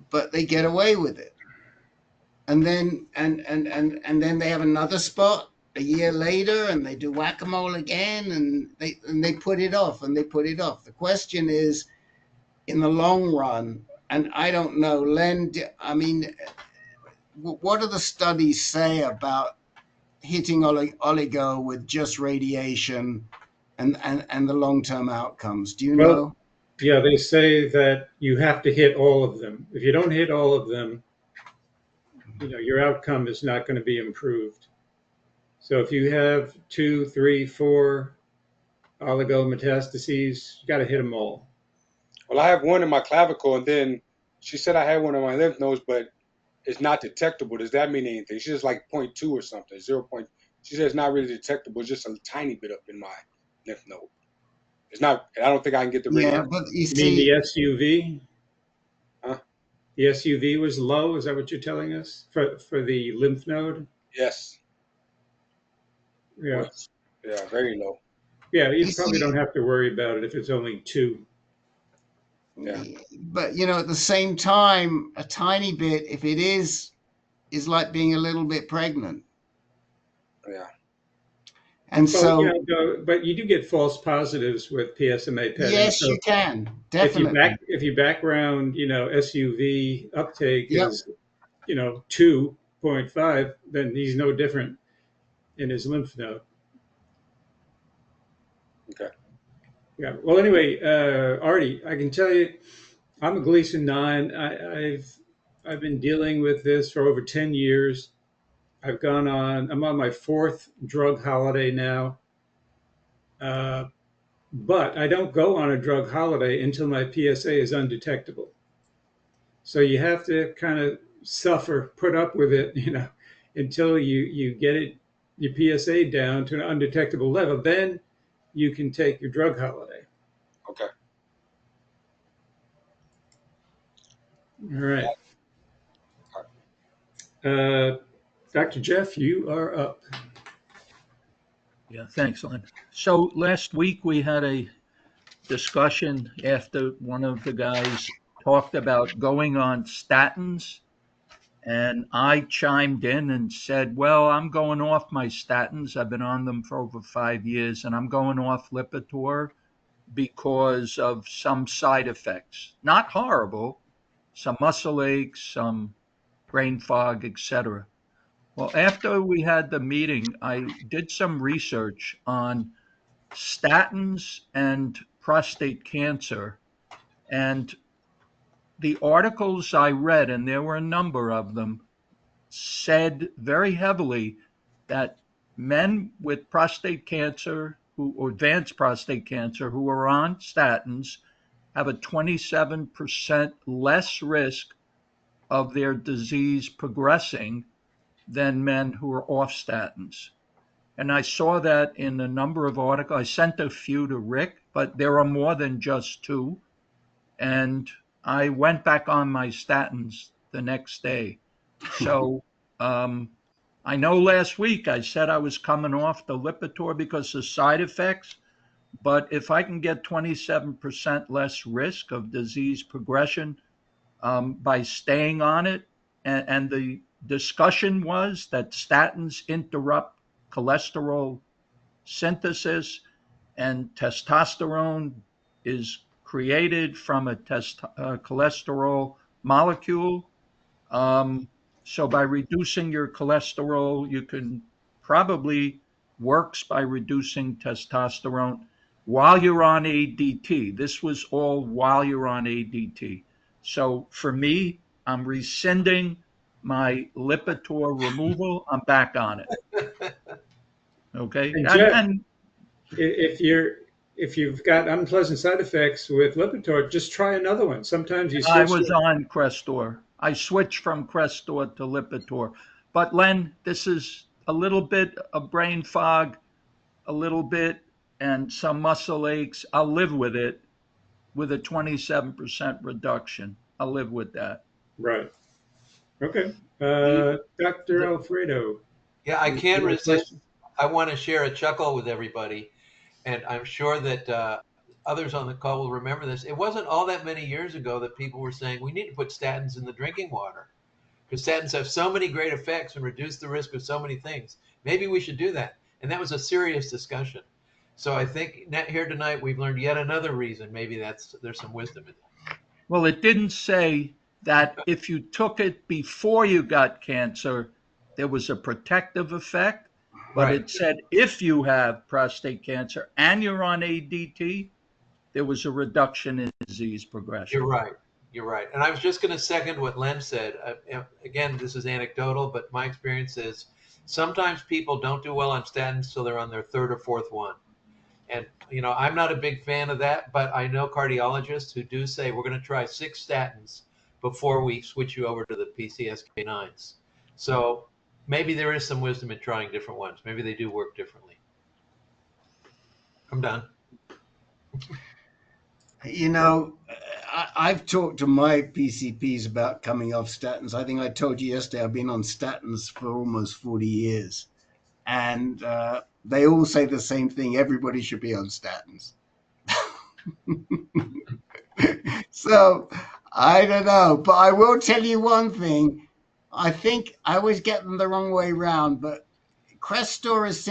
C: but they get away with it. And then and then they have another spot a year later, and they do whack-a-mole again, and they put it off and they put it off. The question is, in the long run, and I don't know, Len, I mean, what do the studies say about hitting oligo with just radiation and the long-term outcomes? Do you
B: Well,
C: know?
B: yeah, they say that you have to hit all of them. If you don't hit all of them, your outcome is not going to be improved. So if you have 2, 3, 4 oligometastases, you got to hit them all.
R: Well, I have one in my clavicle, and then she said I had one in my lymph nodes, but it's not detectable. Does that mean anything? She's just like 0.2 or something, 0. She said it's not really detectable, it's just a tiny bit up in my lymph node. It's not, I don't think I can get the
C: Yeah,
R: radiation.
C: but you
B: You mean the
C: see,
B: SUV?
R: Huh?
B: The SUV was low. Is that what you're telling us for the lymph node?
R: Yes.
B: Yeah.
R: Yeah, very low.
B: Yeah, you
C: you
B: probably
C: see,
B: don't have to worry about it if it's only 2.
R: Yeah.
C: but at the same time, a tiny bit, if it is like being a little bit pregnant.
R: Yeah.
C: And
B: Well,
C: so,
B: but you do get false positives with PSMA PET. And
C: yes,
B: so
C: you can
B: if you
C: definitely.
B: background, SUV uptake
C: Yep.
B: is, 2.5, then he's no different in his lymph node.
R: Okay.
B: Yeah. Well, anyway, Artie, I can tell you, I'm a Gleason 9. I've been dealing with this for over 10 years. I'm on my 4th drug holiday now. But I don't go on a drug holiday until my PSA is undetectable. So you have to kind of suffer, put up with it, until you get your PSA down to an undetectable level. Then you can take your drug holiday.
R: Okay.
B: All right. Dr. Jeff, you are up.
I: Yeah, thanks, Len. So last week we had a discussion after one of the guys talked about going on statins, and I chimed in and said, well, I'm going off my statins. I've been on them for over 5 years, and I'm going off Lipitor because of some side effects. Not horrible, some muscle aches, some brain fog, etc. Well, after we had the meeting, I did some research on statins and prostate cancer. And the articles I read, and there were a number of them, said very heavily that men with prostate cancer or advanced prostate cancer who are on statins have a 27% less risk of their disease progressing than men who are off statins. And I saw that in a number of articles. I sent a few to Rick, but there are more than just 2. And I went back on my statins the next day. So I know last week I said I was coming off the Lipitor because of side effects, but if I can get 27% less risk of disease progression by staying on it, and the discussion was that statins interrupt cholesterol synthesis, and testosterone is created from a cholesterol molecule. So by reducing your cholesterol, you can probably works by reducing testosterone while you're on ADT. This was all while you're on ADT. So for me, I'm rescinding my Lipitor removal. I'm back on it. Okay.
B: And Jeff, if you've got unpleasant side effects with Lipitor, just try another one. Sometimes you
I: I
B: switch.
I: was on Crestor. I switched from Crestor to Lipitor. But Len, this is a little bit of brain fog, a little bit, and some muscle aches. I'll live with it with a 27% reduction. I'll live with that.
B: Right. Okay. Dr. Alfredo.
S: Yeah, I
B: you
S: can't
B: have a
S: resist.
B: question?
S: I want to share a chuckle with everybody, and I'm sure that others on the call will remember this. It wasn't all that many years ago that people were saying we need to put statins in the drinking water because statins have so many great effects and reduce the risk of so many things. Maybe we should do that. And that was a serious discussion. So I think here tonight we've learned yet another reason. Maybe there's some wisdom in that.
I: Well, it didn't say that if you took it before you got cancer, there was a protective effect. but
S: Right.
I: it said if you have prostate cancer and you're on ADT, there was a reduction in disease progression.
S: You're right. You're right. And I was just going to second what Len said. Again, this is anecdotal, but my experience is sometimes people don't do well on statins till they're on their third or fourth one. And, you know, I'm not a big fan of that, but I know cardiologists who do say we're going to try 6 statins before we switch you over to the PCSK9s. So maybe there is some wisdom in trying different ones. Maybe they do work differently. I'm done.
C: You know, I've talked to my PCPs about coming off statins. I think I told you yesterday I've been on statins for almost 40 years. And they all say the same thing. Everybody should be on statins. So I don't know. But I will tell you one thing. I think I always get them the wrong way around. But Crestor is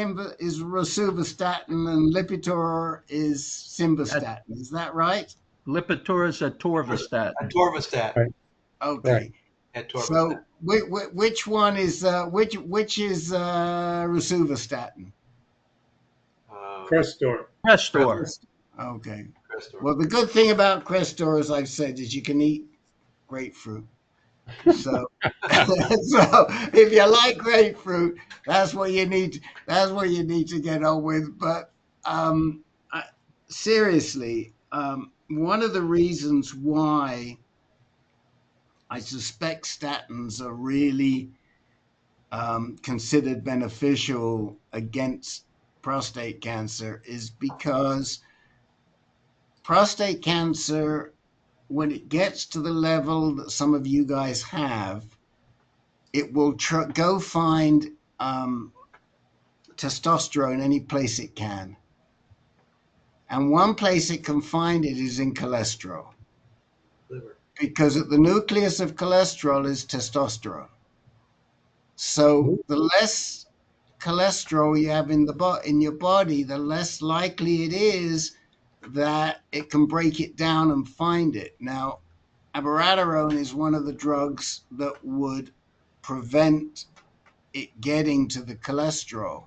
C: rosuvastatin and Lipitor is simvastatin. Is that right?
I: Lipitor is atorvastatin.
S: Atorvastatin.
M: Right.
C: Okay.
M: Right.
S: Atorvastatin.
C: So which one is which is rosuvastatin?
B: Crestor.
I: Crestor.
C: Okay.
S: Crestor.
C: Well, the good thing about Crestor, as I've said, is you can eat grapefruit. So, so if you like grapefruit, that's what you need. That's what you need to get on with. But seriously, one of the reasons why I suspect statins are really considered beneficial against prostate cancer is because prostate cancer, when it gets to the level that some of you guys have, it will go find testosterone any place it can. And one place it can find it is in cholesterol.
S: Liver.
C: Because at the nucleus of cholesterol is testosterone. So the less cholesterol you have in your body, the less likely it is that it can break it down and find it. Now, abiraterone is one of the drugs that would prevent it getting to the cholesterol.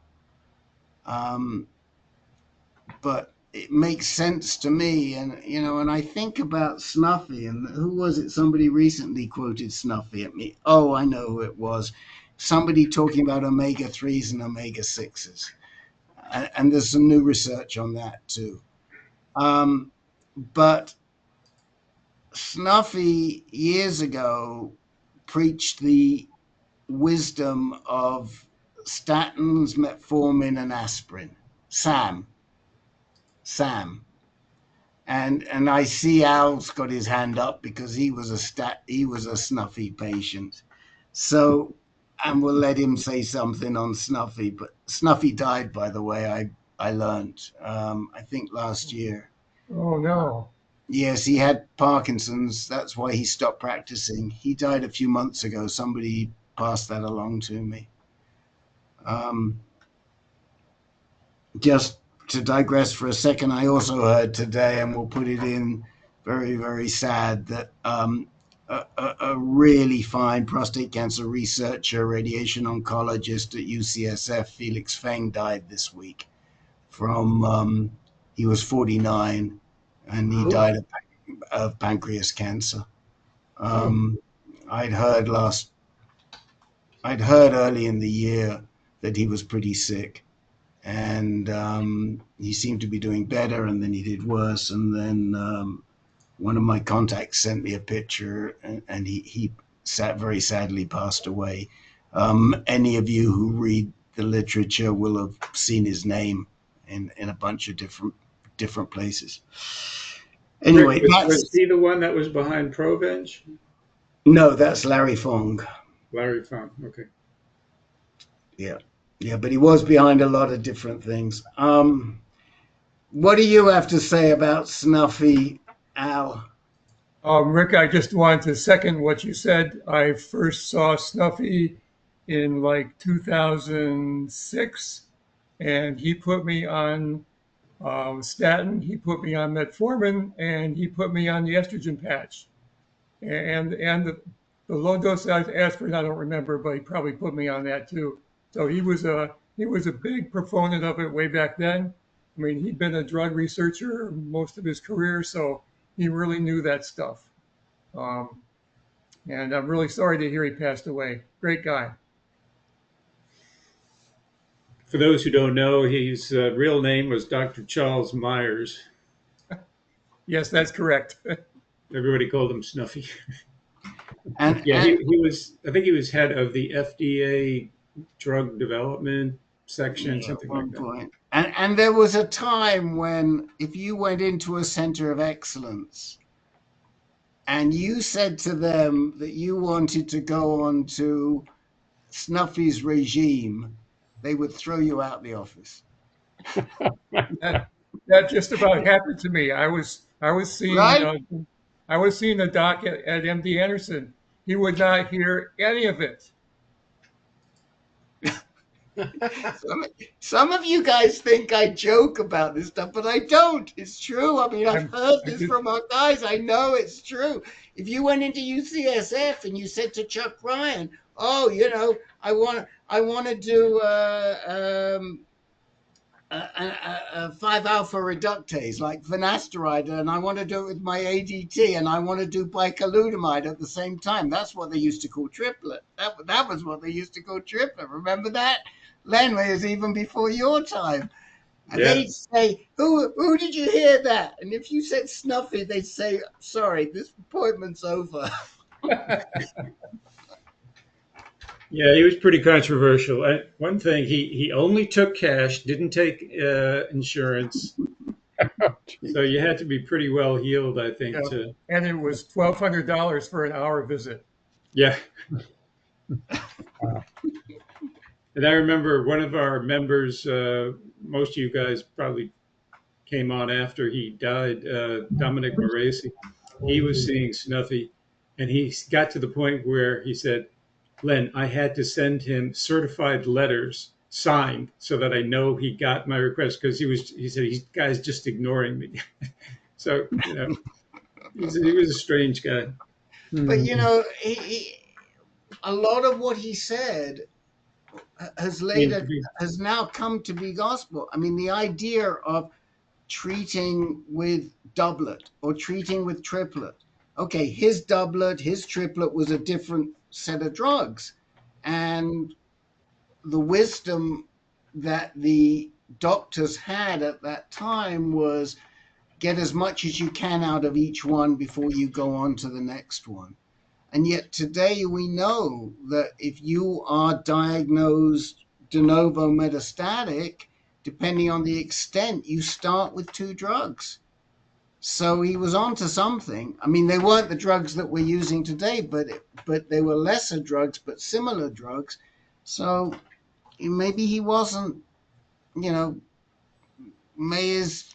C: But it makes sense to me. And, you know, and I think about Snuffy, and who was it? Somebody recently quoted Snuffy at me. Oh, I know who it was. Somebody talking about omega-3s and omega-6s. And there's some new research on that too. But Snuffy years ago preached the wisdom of statins, metformin, and aspirin. Sam. And I see Al's got his hand up because he was a Snuffy patient. So, and we'll let him say something on Snuffy. But Snuffy died, by the way. I learned, I think last year.
Q: Oh no.
C: Yes, he had Parkinson's. That's why he stopped practicing. He died a few months ago. Somebody passed that along to me. Just to digress for a second, I also heard today, and we'll put it in, very, very sad, that a really fine prostate cancer researcher, radiation oncologist at UCSF, Felix Feng, died this week from, he was 49, and he died of pancreas cancer. I'd heard early in the year that he was pretty sick, and he seemed to be doing better, and then he did worse, and then one of my contacts sent me a picture, and he very sadly passed away. Any of you who read the literature will have seen his name in a bunch of different places. Anyway,
B: was he the one that was behind Provenge?
C: No, that's Larry Fong.
B: Larry Fong, okay.
C: Yeah, but he was behind a lot of different things. What do you have to say about Snuffy, Al?
Q: Rick, I just wanted to second what you said. I first saw Snuffy in like 2006, and he put me on statin, he put me on metformin, and he put me on the estrogen patch. And the low dose aspirin, I don't remember, but he probably put me on that too. So he was a he was a big proponent of it way back then. I mean, he'd been a drug researcher most of his career, so he really knew that stuff. Um, and I'm really sorry to hear he passed away. Great guy.
B: For those who don't know, his real name was Dr. Charles Myers.
Q: Yes, that's correct.
B: Everybody called him Snuffy.
C: And,
B: Yeah,
C: and
B: he was, I think he was head of the FDA drug development section,
C: at
B: something like
C: one
B: that.
C: point. And there was a time when if you went into a center of excellence and you said to them that you wanted to go on to Snuffy's regime, they would throw you out the office.
Q: That just about happened to me. I was seeing
C: Right?
Q: I was seeing the doc at MD Anderson. He would not hear any of it.
C: Some of you guys think I joke about this stuff, but I don't. It's true. I mean, I've heard this from our guys. I know it's true. If you went into UCSF and you said to Chuck Ryan, "Oh, you know, I want to do 5-alpha reductase like finasteride, and I want to do it with my ADT, and I want to do bicalutamide at the same time." That's what they used to call triplet. That was what they used to call triplet. Remember that? Len, it was even before your time. And
B: Yeah.
C: they'd say, who did you hear that? And if you said Snuffy, they'd say, "Sorry, this appointment's over."
B: Yeah, he was pretty controversial. One thing, he only took cash, didn't take insurance. So you had to be pretty well heeled, I think.
Q: Yeah. And it was $1,200 for an hour visit.
B: Yeah. And I remember one of our members, most of you guys probably came on after he died, Dominic Moresi. He was seeing Snuffy, and he got to the point where he said, "Len, I had to send him certified letters signed so that I know he got my request," because he said, "This guy's just ignoring me." So, you know, he was a strange guy.
C: But, you know, a lot of what he said has now come to be gospel. I mean, the idea of treating with doublet or treating with triplet. Okay, his doublet, his triplet was a different set of drugs. And the wisdom that the doctors had at that time was get as much as you can out of each one before you go on to the next one. And yet today we know that if you are diagnosed de novo metastatic, depending on the extent, you start with 2 drugs. So he was onto something. I mean, they weren't the drugs that we're using today, but they were lesser drugs, but similar drugs. So maybe he wasn't, you know, may his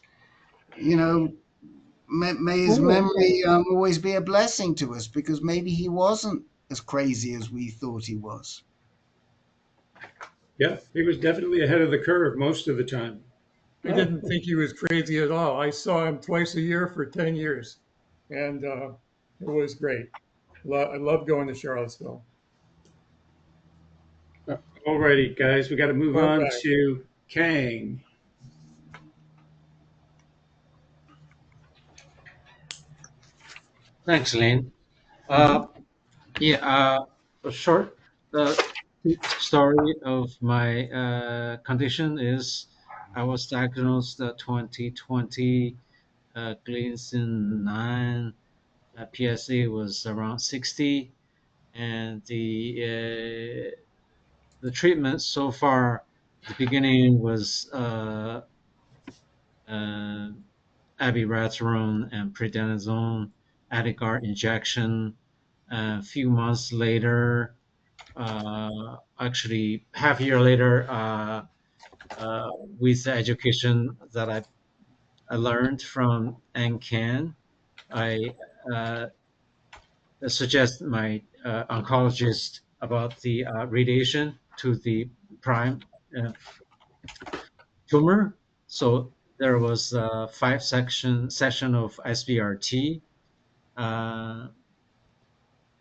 C: memory always be a blessing to us, because maybe he wasn't as crazy as we thought he was.
B: Yeah, he was definitely ahead of the curve most of the time.
Q: I didn't think he was crazy at all. I saw him twice a year for 10 years, and it was great. I love going to Charlottesville.
B: All righty, guys, we got to move on to Kang.
T: Thanks, Lynn. Short story of my condition is I was diagnosed 2020, Gleason 9, PSA was around 60, and the treatment so far, the beginning was abiraterone and prednisone, Adigard injection. A few months later, actually half a year later, with the education that I learned from AnCan, I suggest my oncologist about the radiation to the prime tumor. So there was a 5-session of SBRT,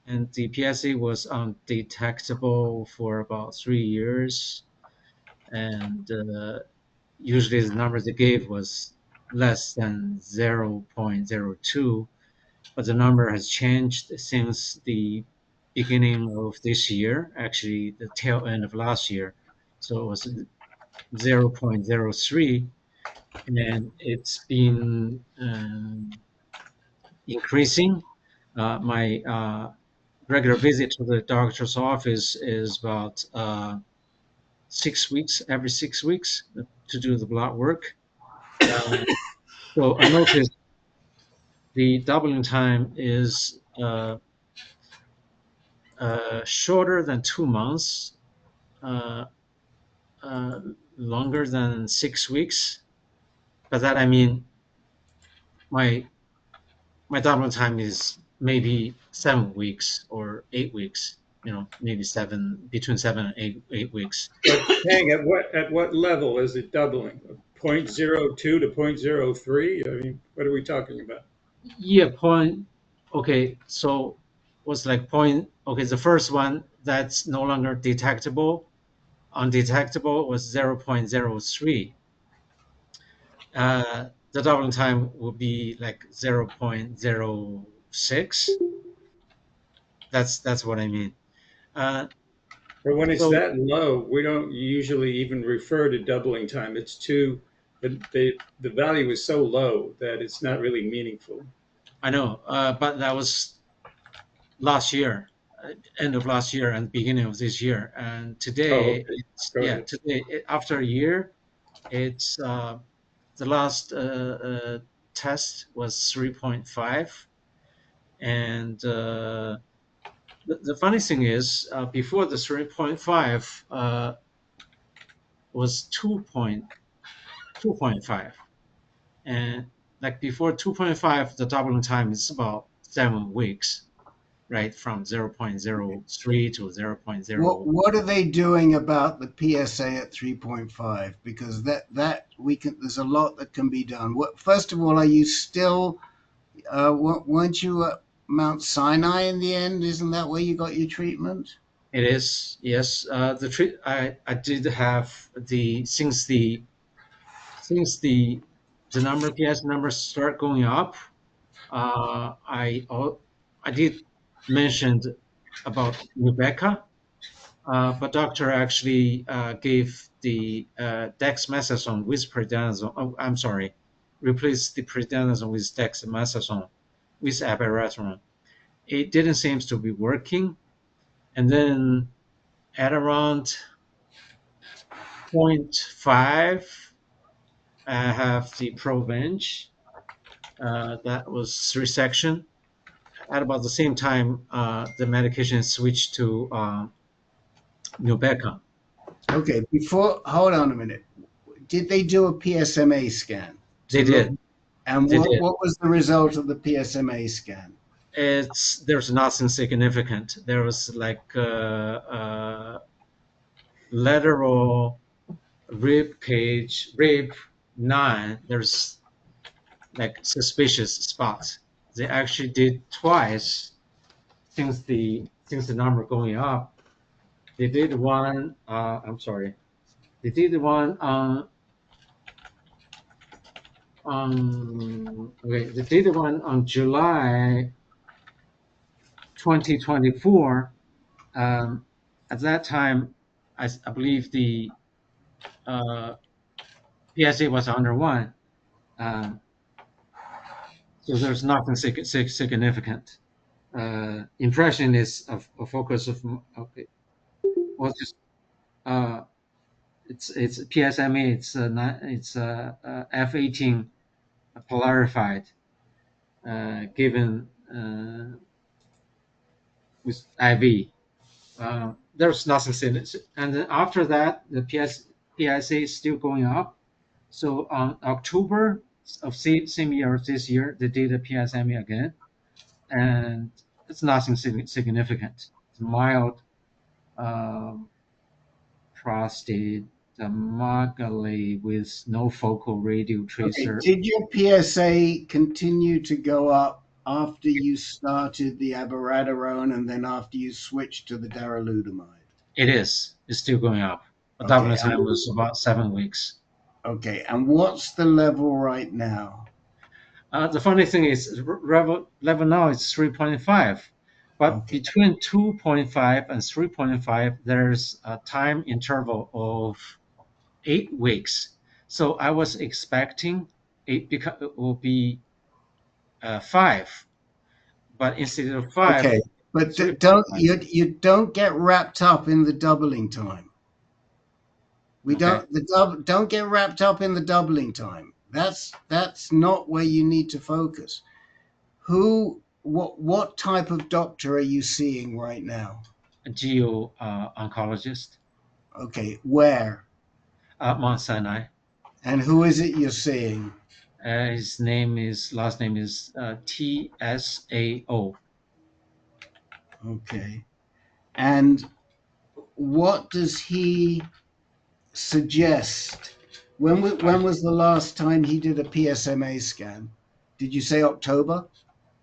T: and the PSA was undetectable for about 3 years. and usually the number they gave was less than 0.02, but the number has changed since the beginning of this year, actually the tail end of last year. So it was 0.03, and it's been increasing. My regular visit to the doctor's office is about 6 weeks, every 6 weeks to do the blood work. So I noticed the doubling time is shorter than 2 months, longer than 6 weeks. By that I mean my doubling time is maybe 7 weeks or 8 weeks. You know, maybe between 7 and 8 weeks.
B: But Hang, at what level is it doubling? 0.02 to 0.03? I mean, what are we talking about?
T: Yeah, okay, so was like okay, the first one that's no longer detectable, undetectable was 0.03. The doubling time would be like 0.06. That's what I mean.
B: But when it's
T: So
B: that low, we don't usually even refer to doubling time. It's too, the value is so low that it's not really meaningful.
T: I know, but that was last year, end of last year and beginning of this year, and today,
B: okay.
T: today after a year, it's the last test was 3.5, and the funny thing is, before the 3.5 was 2.5, and like before 2.5, the doubling time is about 7 weeks, right, from 0.03 to 0.0.
C: What are they doing about the PSA at 3.5? Because there's a lot that can be done. First of all, are you still weren't you at Mount Sinai in the end? Isn't that where you got your treatment?
T: It is, yes. I did have since the PS numbers start going up. I did mention about Rebecca, but doctor actually gave the dexamethasone with prednisone. Oh, I'm sorry, replaced the prednisone with dexamethasone with abiraterone. It didn't seem to be working, and then at around 0.5, I have the Provenge. That was 3 section. At about the same time, the medication switched to Nubeca.
C: Okay, hold on a minute. Did they do a PSMA scan?
T: They did.
C: And what was the result of the PSMA scan?
T: There's nothing significant. There was like lateral rib cage, rib 9. There's like suspicious spots. They actually did twice since the number going up. They did one. I'm sorry. They did one they did one on July 2024. At that time, I believe the PSA was under 1. So there's nothing significant. Impression is a focus of well, just it's PSMA. It's F18 polarified, given with IV. There's nothing, and then after that, the PSA is still going up. So on October of same year, this year, they did a PSMA again, and it's nothing significant. It's mild prostate megaly with no focal radio tracer.
C: Okay. Did your PSA continue to go up after you started the abiraterone and then after you switched to the darolutamide?
T: It is. It's still going up. Doubling
C: Okay.
T: time was about 7 weeks.
C: Okay. And what's the level right now?
T: The funny thing is, level now is 3.5, but
C: Okay.
T: between 2.5 and 3.5, there's a time interval of 8 weeks. So I was expecting it will be 5, but instead of 5,
C: Okay. But
T: 3.5.
C: you don't get wrapped up in the doubling time. Don't get wrapped up in the doubling time. That's not where you need to focus. What type of doctor are you seeing right now?
T: A geo oncologist.
C: Okay, where?
T: Mount Sinai.
C: And who is it you're seeing?
T: His last name is TSAO.
C: Okay. And what does he suggest? When was the last time he did a PSMA scan? Did you say October?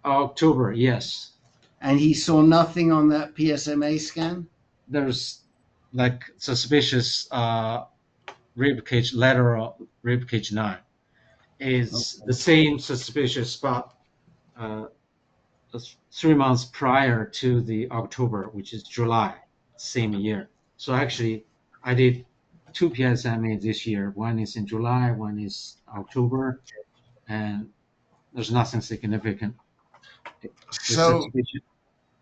T: October, yes.
C: And he saw nothing on that PSMA scan?
T: There's like suspicious ribcage, lateral ribcage 9. It's the same suspicious spot 3 months prior to the October, which is July, same year. So actually, I did 2 PSMA this year. One is in July, one is October, and there's nothing significant.
C: So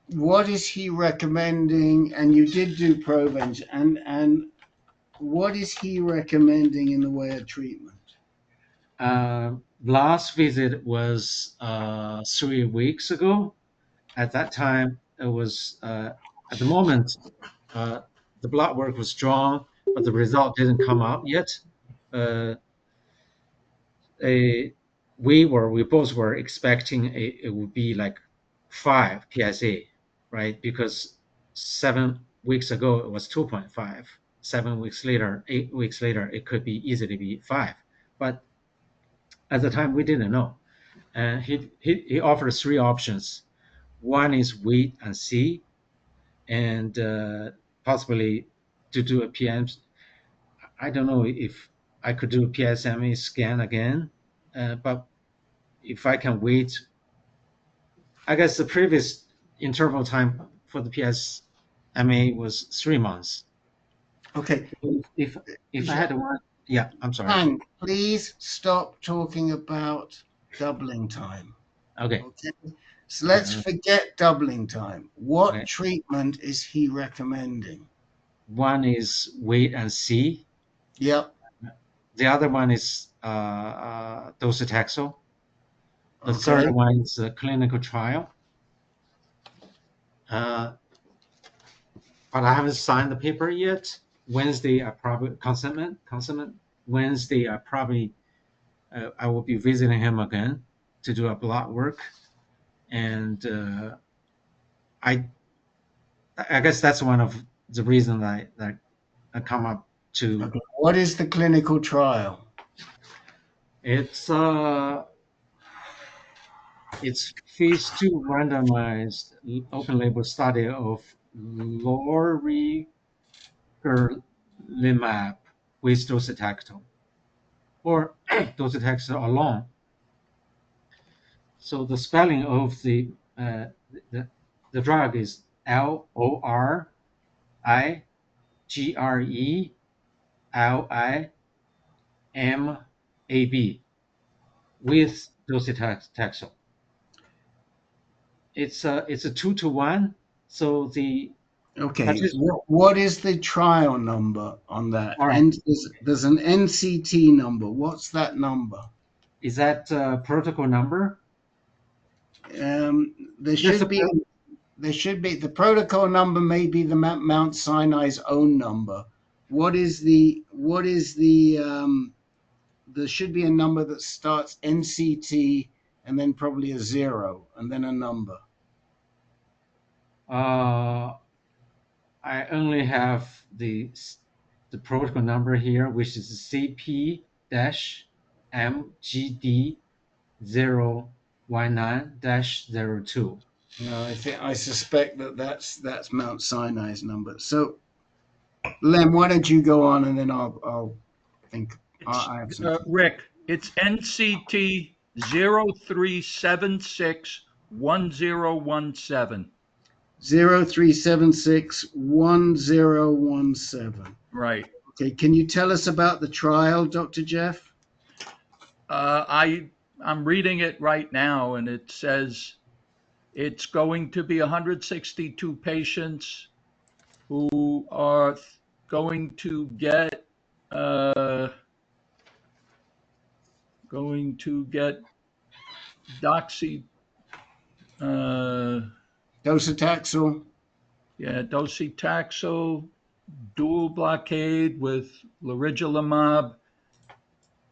C: what is he recommending? And you did do Provenge, and what is he recommending in the way of treatment?
T: Last visit was 3 weeks ago. At that time, it was at the moment the blood work was strong, but the result didn't come out yet. We both were expecting it would be like 5 PSA, right? Because 7 weeks ago it was 2.5. 7 weeks later, 8 weeks later, it could be easily be 5. But at the time we didn't know. And he offered 3 options. One is wait and see, and possibly to do a PM. I don't know if I could do a PSMA scan again, but if I can wait, I guess the previous interval time for the PSMA was 3 months.
C: Okay.
T: If I had one, yeah, I'm sorry.
C: Hank, please stop talking about doubling time.
T: Okay.
C: So let's forget doubling time. What treatment is he recommending?
T: One is wait and see.
C: Yep.
T: The other one is docetaxel. The third one is a clinical trial. But I haven't signed the paper yet. Wednesday, I probably Wednesday, I will be visiting him again to do a blood work, and I guess that's one of the reasons that I come up to.
C: Okay. What is the clinical trial?
T: It's phase 2 randomized open label study of lorigerlimab with docetaxel or docetaxel alone. So the spelling of the drug is LORIGRELIMAB with docetaxel. It's a 2-to-1. So the
C: what is the trial number on that?
T: Right.
C: And there's an NCT number. What's that number?
T: Is that protocol number?
C: There should be. The protocol number may be the Mount Sinai's own number. There should be a number that starts NCT and then probably a 0 and then a number.
T: I only have the protocol number here, which is CP-MGD019-02.
C: No, I suspect that's Mount Sinai's number. So Len, why don't you go on and then I'll think. I have some.
I: Rick, it's NCT 03761017.
C: 03761017.
I: Right.
C: Okay, can you tell us about the trial, Dr. Jeff?
I: I'm reading it right now, and it says it's going to be 162 patients who are going to get
C: docetaxel.
I: Yeah, docetaxel, dual blockade with lorigerlimab,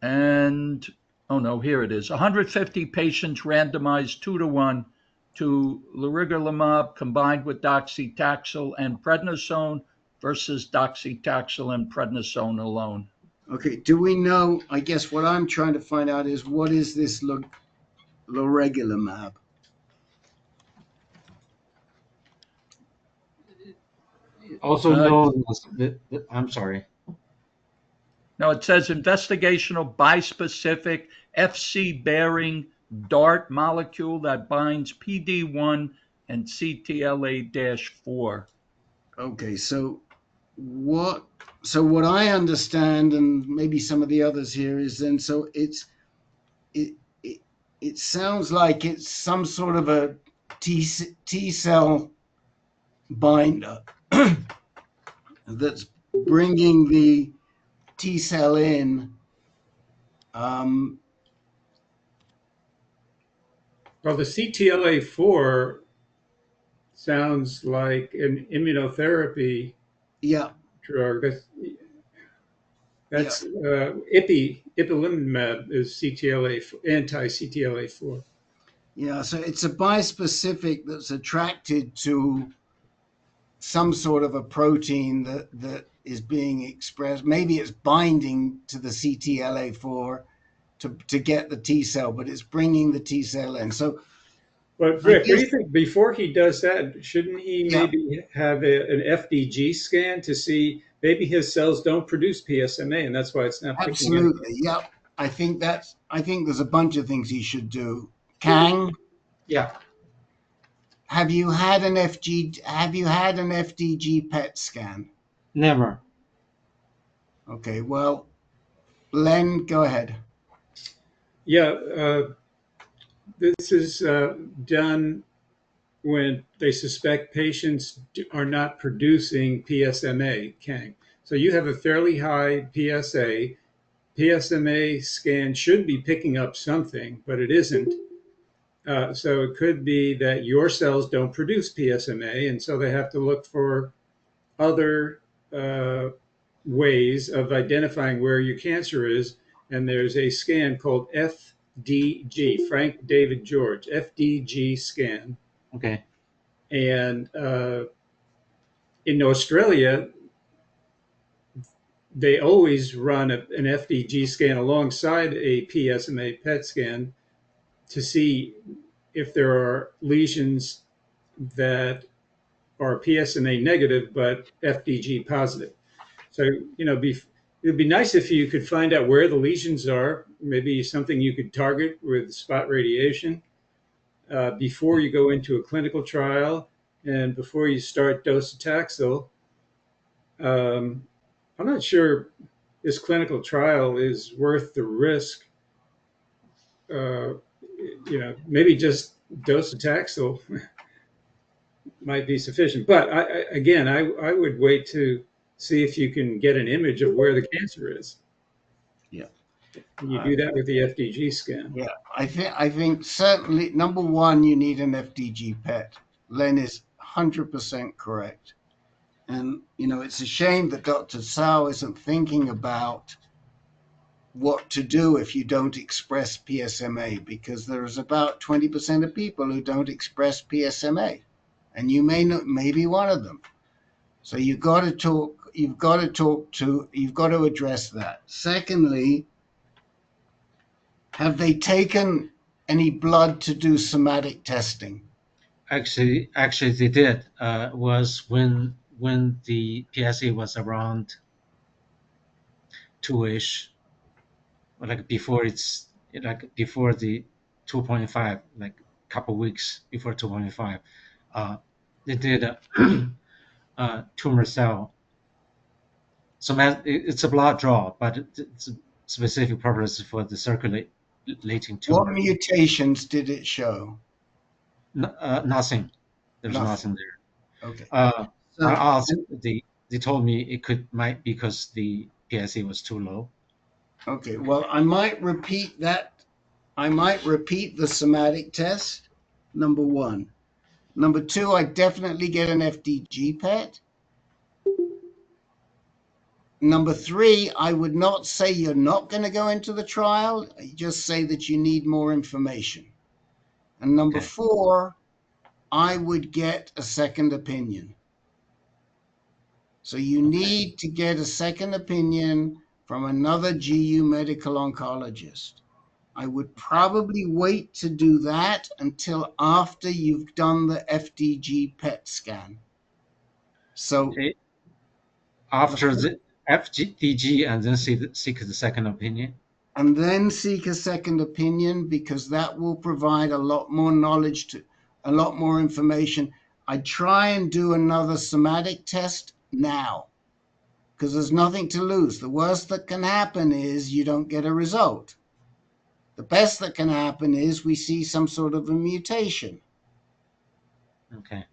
I: and oh no, here it is. 150 patients randomized 2-to-1 to lorigerlimab combined with docetaxel and prednisone versus docetaxel and prednisone alone.
C: Okay, do we know, I guess what I'm trying to find out is what is this lorigerlimab?
T: Also known as I'm sorry.
I: No, it says investigational bispecific FC bearing DART molecule that binds PD1 and CTLA-4.
C: Okay, so what I understand, and maybe some of the others here, is then so it sounds like it's some sort of a T cell binder that's bringing the T cell in.
B: Well, the CTLA-4 sounds like an immunotherapy drug. That's ipilimumab is anti-CTLA-4.
C: Yeah, so it's a bispecific that's attracted to some sort of a protein that is being expressed. Maybe it's binding to the CTLA-4 to get the T cell, but it's bringing the T cell in. So,
B: but Rick, what do you think? Before he does that, shouldn't he maybe have an FDG scan to see maybe his cells don't produce PSMA, and that's why it's not picking
C: absolutely, yeah. I think there's a bunch of things he should do. Kang,
T: yeah.
C: Have you had an FDG PET scan?
T: Never.
C: Okay, well, Len, go ahead.
B: Yeah, this is done when they suspect patients are not producing PSMA, Kang. So you have a fairly high PSA. PSMA scan should be picking up something, but it isn't. So it could be that your cells don't produce PSMA, and so they have to look for other ways of identifying where your cancer is. And there's a scan called FDG, Frank David George, FDG scan.
T: Okay.
B: And in Australia, they always run an FDG scan alongside a PSMA PET scan to see if there are lesions that are PSMA negative but FDG positive. So, it'd be nice if you could find out where the lesions are, maybe something you could target with spot radiation before you go into a clinical trial and before you start docetaxel. I'm not sure this clinical trial is worth the risk. Maybe just docetaxel might be sufficient. But I would wait to see if you can get an image of where the cancer is.
C: Yeah.
B: And you do that with the FDG scan.
C: Yeah, I think certainly number one, you need an FDG PET. Len is 100% correct. And, it's a shame that Dr. Tsao isn't thinking about what to do if you don't express PSMA, because there's about 20% of people who don't express PSMA, and you may be one of them. So you've got to address that. Secondly, have they taken any blood to do somatic testing?
T: Actually, they did. Was when when the PSA was around 2-ish, like before before the 2.5, like a couple weeks before 2.5, they did a tumor cell. So it's a blood draw, but it's a specific purpose for the circulating
C: What
T: tumor.
C: mutations did it show?
T: Nothing. There's nothing there.
C: Okay.
T: I
C: So,
T: asked, they told me it might because the PSA was too low.
C: okay, well, I might repeat that. I might repeat the somatic test, number one. Number two, I definitely get an FDG PET. Number three, I would not say you're not going to go into the trial. I just say that you need more information. And number four, I would get a second opinion. So you need to get a second opinion from another GU medical oncologist. I would probably wait to do that until after you've done the FDG PET scan. So
T: after the FDG and then seek the second opinion.
C: And then seek a second opinion, because that will provide a lot more knowledge, a lot more information. I try and do another somatic test now, because there's nothing to lose. The worst that can happen is you don't get a result. The best that can happen is we see some sort of a mutation.
T: Okay.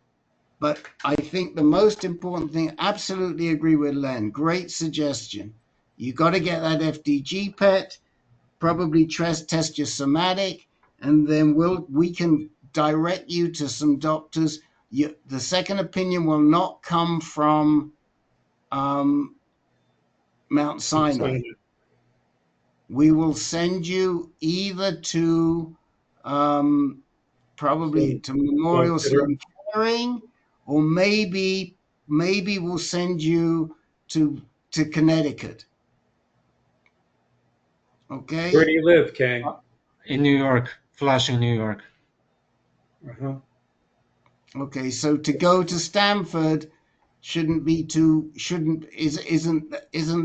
C: But I think the most important thing, absolutely agree with Len, great suggestion. You got to get that FDG PET, probably test your somatic, and then we can direct you to some doctors. The second opinion will not come from Mount Sinai. We will send you either to probably to Memorial Sloan Kettering, or maybe we'll send you to Connecticut. Okay.
B: Where do you live, Kang?
T: In New York, Flushing, New York.
B: Uh-huh.
C: Okay, so to go to Stanford isn't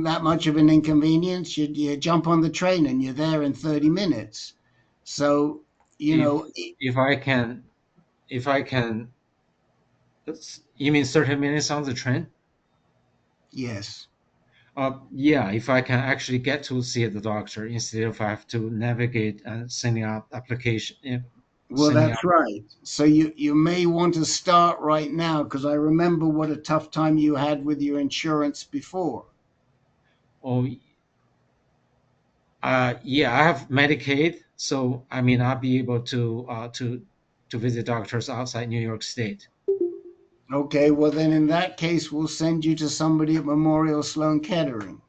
C: that much of an inconvenience. You jump on the train and you're there in 30 minutes. So,
T: if I can, you mean 30 minutes on the train?
C: Yes.
T: Yeah, if I can actually get to see the doctor instead of I have to navigate and sending out application.
C: Well, that's right. So you may want to start right now, because I remember what a tough time you had with your insurance before.
T: Oh, yeah, I have Medicaid, so I mean I'll be able to visit doctors outside New York State.
C: Okay, well then in that case we'll send you to somebody at Memorial Sloan Kettering.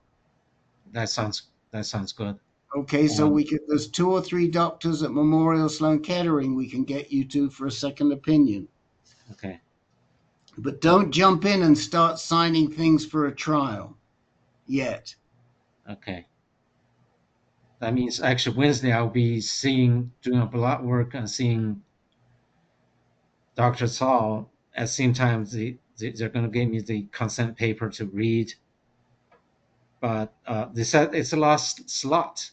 T: That sounds good.
C: Okay, so there's 2 or 3 doctors at Memorial Sloan Kettering we can get you to for a second opinion.
T: Okay.
C: But don't jump in and start signing things for a trial yet.
T: Okay. That means actually Wednesday I'll be doing a blood work and seeing Dr. Saul. At the same time, they're going to give me the consent paper to read. But they said it's the last slot.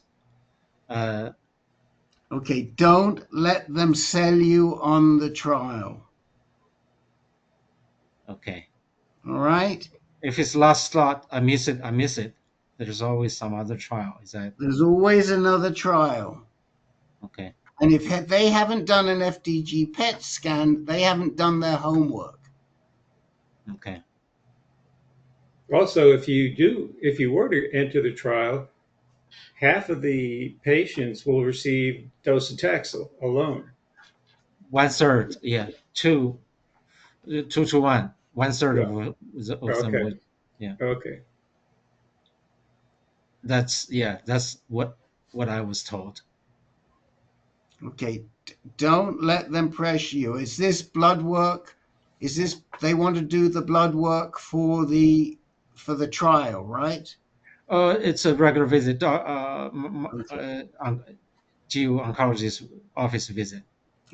C: Okay, don't let them sell you on the trial.
T: Okay.
C: All right?
T: If it's last slot, I miss it. There's always some other trial.
C: There's always another trial.
T: Okay.
C: And if they haven't done an FDG PET scan, they haven't done their homework.
T: Okay.
B: Also, if you were to enter the trial, half of the patients will receive docetaxel alone.
T: 1/3, yeah. 2 to 1. 1/3 of them would. Yeah.
B: Okay.
T: That's what I was told.
C: Okay, don't let them pressure you. Is this blood work? They want to do the blood work for the trial, right?
T: It's a regular visit, GU oncologist office visit.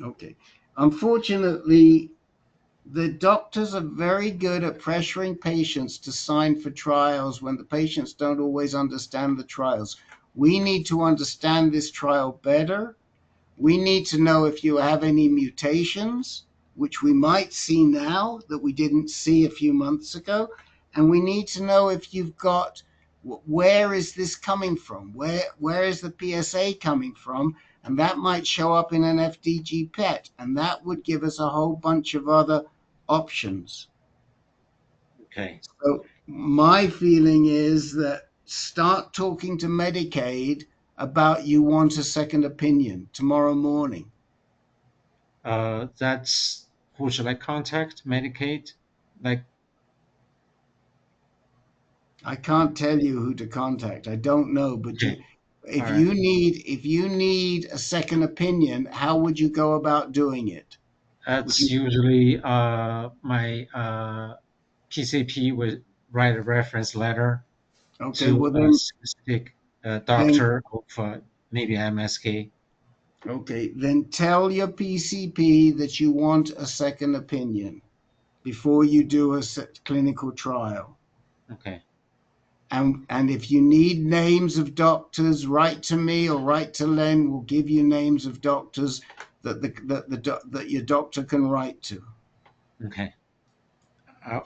C: Okay. Unfortunately, the doctors are very good at pressuring patients to sign for trials when the patients don't always understand the trials. We need to understand this trial better. We need to know if you have any mutations, which we might see now that we didn't see a few months ago. And we need to know if you've got, where is this coming from? Where is the PSA coming from? And that might show up in an FDG PET. And that would give us a whole bunch of other options.
T: Okay.
C: So my feeling is that start talking to Medicaid about you want a second opinion tomorrow morning.
T: That's who should I contact? Medicaid? Like,
C: I can't tell you who to contact. I don't know, but
T: okay.
C: if
T: All
C: you
T: right.
C: need a second opinion, how would you go about doing it?
T: That's usually my PCP would write a reference letter
C: Okay,
T: to
C: well
T: a
C: then,
T: specific doctor of maybe MSK.
C: okay, then tell your PCP that you want a second opinion before you do a clinical trial.
T: Okay.
C: And if you need names of doctors, write to me or write to Len. We'll give you names of doctors that your doctor can write to.
T: Okay.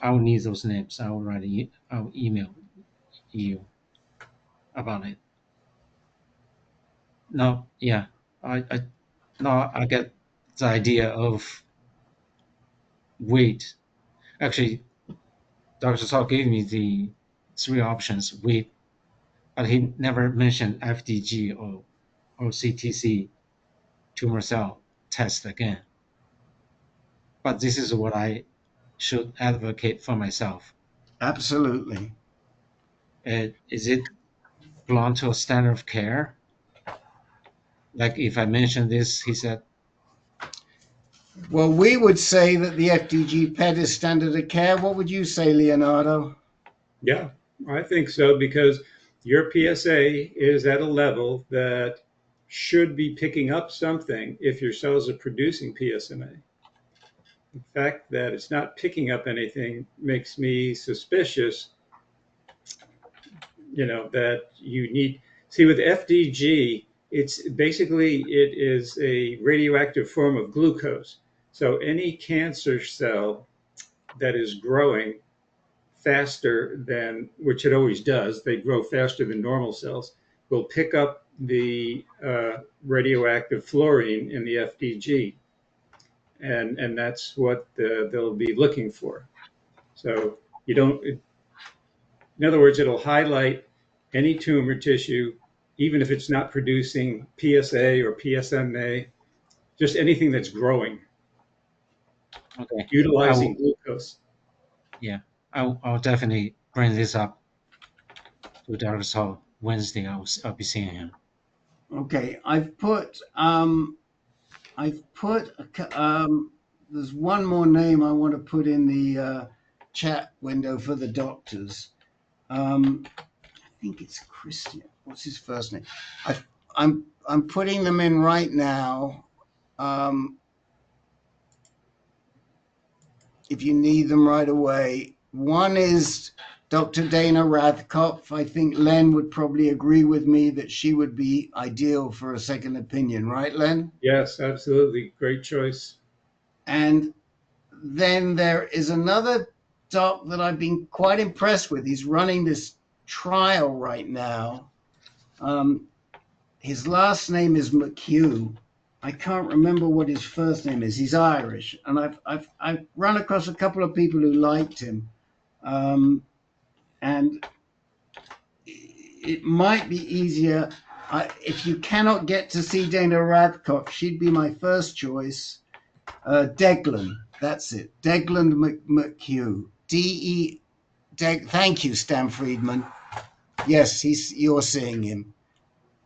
T: I'll need those names. I'll email you about it. No, yeah. I get the idea of weight. Actually, Dr. Saul gave me the 3 options: weight, but he never mentioned FDG or CTC tumor cell test again. But this is what I should advocate for myself.
C: Absolutely.
T: Is it belong to a standard of care? Like if I mention this, he said,
C: well, we would say that the FDG PET is standard of care. What would you say, Leonardo?
B: Yeah, I think so, because your PSA is at a level that should be picking up something if your cells are producing PSMA. The fact that it's not picking up anything makes me suspicious, that you need. See, with FDG, it's basically, it is a radioactive form of glucose. So any cancer cell that is growing faster than, which it always does, they grow faster than normal cells, will pick up the radioactive fluorine in the FDG. And that's what they'll be looking for. So you don't, in other words, it'll highlight any tumor tissue, even if it's not producing PSA or PSMA, just anything that's growing,
T: okay,
B: utilizing glucose.
T: Yeah, I'll definitely bring this up to Dr. Saul Wednesday. I'll be seeing him.
C: Okay, I've put there's one more name I want to put in the chat window for the doctors. I think it's Christian. What's his first name? I'm putting them in right now. If you need them right away. One is Dr. Dana Rathkopf. I think Len would probably agree with me that she would be ideal for a second opinion, right, Len?
B: Yes, absolutely. Great choice.
C: And then there is another doc that I've been quite impressed with. He's running this trial right now. His last name is McHugh. I can't remember what his first name is. He's Irish, and I've run across a couple of people who liked him, and it might be easier if you cannot get to see Dana Radcliffe. She'd be my first choice. Deglan, that's it. Deglan McHugh. Thank you, Stan Friedman. Yes, you're seeing him.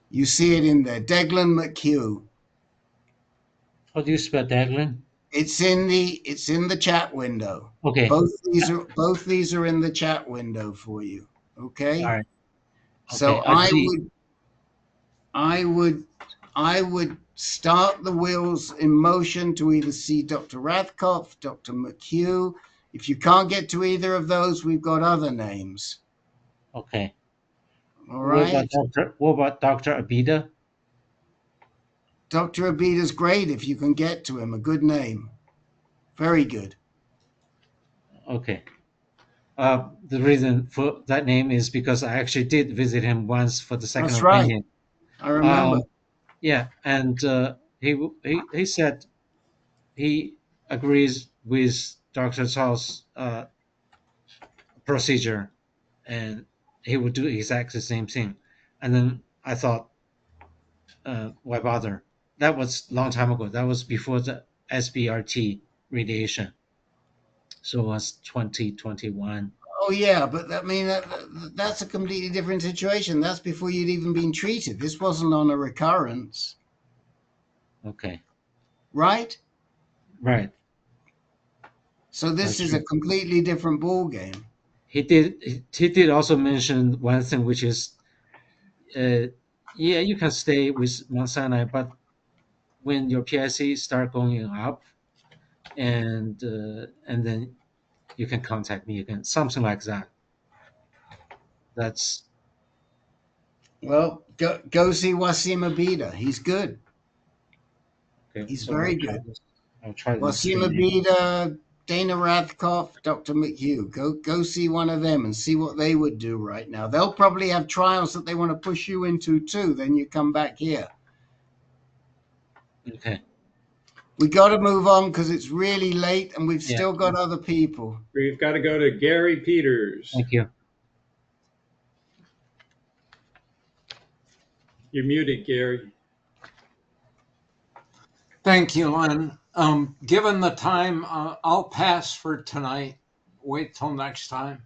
C: You see it in there. Deglan McHugh.
T: How do you spell Deglan?
C: It's in the chat window.
T: Okay.
C: Both these are in the chat window for you. Okay.
T: All right.
C: So
T: okay.
C: I would start the wheels in motion to either see Dr. Rathkopf, Dr. McHugh. If you can't get to either of those, we've got other names.
T: Okay.
C: All right.
T: What about Dr. Abida?
C: Dr. Abida's great if you can get to him. A good name. Very good.
T: Okay. The reason for that name is because I actually did visit him once for the second
C: That's right.
T: opinion.
C: I remember.
T: Yeah, and he said he agrees with Dr. Zhao's procedure, and he would do exactly the same thing. And then I thought, why bother? That was a long time ago. That was before the SBRT radiation. So it was 2021.
C: Oh yeah, but I mean that's a completely different situation. That's before you'd even been treated. This wasn't on a recurrence.
T: Okay.
C: Right?
T: Right.
C: So this is a completely different ball game.
T: He did also mention one thing, which is, yeah, you can stay with Mount Sinai, but when your PSA start going up, and then you can contact me again, something like that. That's
C: Well, go see Wasim Abida. He's good.
T: okay.
C: He's
T: So
C: very good.
T: I'll try this.
C: Wasim Abida, Dana Rathkopf, Dr. McHugh. Go see one of them and see what they would do right now. They'll probably have trials that they want to push you into too. Then you come back here.
T: Okay.
C: We got to move on because it's really late and we've
T: Yeah.
C: still got other people.
B: We've got to go to Gary Peters.
T: Thank you.
B: You're muted, Gary.
U: Thank you, Len. Given the time, I'll pass for tonight. Wait till next time.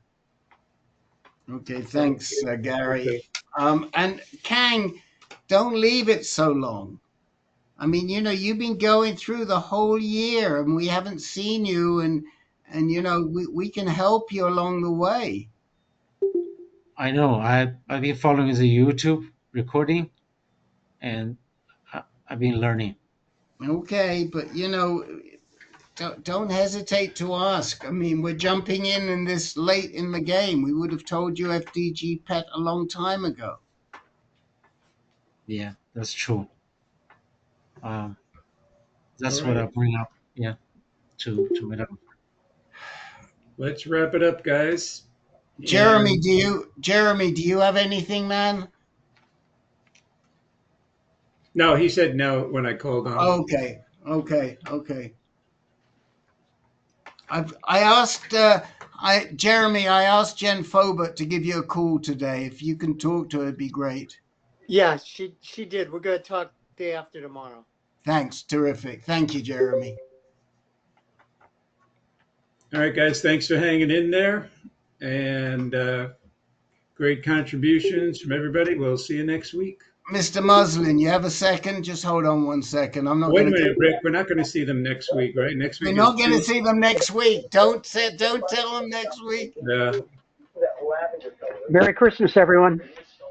C: Okay, thanks, Gary. And Kang, don't leave it so long. I mean, you know, you've been going through the whole year and we haven't seen you, and you know, we can help you along the way.
T: I know. I've been following the YouTube recording, and I've been learning.
C: Okay, but you know, don't hesitate to ask. I mean, we're jumping in this late in the game. We would have told you FDG PET a long time ago.
T: Yeah, that's true. That's
B: All
T: what
B: right.
T: I bring up. Yeah, to Madam.
B: Let's wrap it up, guys.
C: Jeremy,
B: And-
C: do you have anything, man?
B: No, he said no when I called on.
C: Okay. I asked Jeremy, I asked Jen Fobert to give you a call today. If you can talk to her, it'd be great.
V: Yeah, she did. We're going to talk day after tomorrow.
C: Thanks. Terrific. Thank you, Jeremy.
B: All right, guys, thanks for hanging in there. And great contributions from everybody. We'll see you next week.
C: Mr. Muslin, you have a second? Just hold on 1 second. I'm not
B: Wait a
C: going to.
B: minute, Rick. We're not going to see them next week, right? Next week.
C: We're not going to see them next week. Don't tell them next week.
B: Yeah.
N: Merry Christmas, everyone.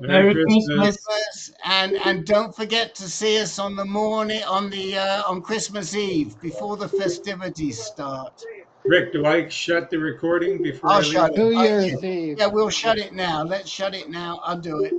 B: Merry Christmas.
C: And don't forget to see us on the morning on Christmas Eve before the festivities start.
B: Rick, do I shut the recording before
C: I'll
B: I leave?
C: shut it.
H: New Year's Eve.
C: Yeah, we'll shut it now. Let's shut it now. I'll do it.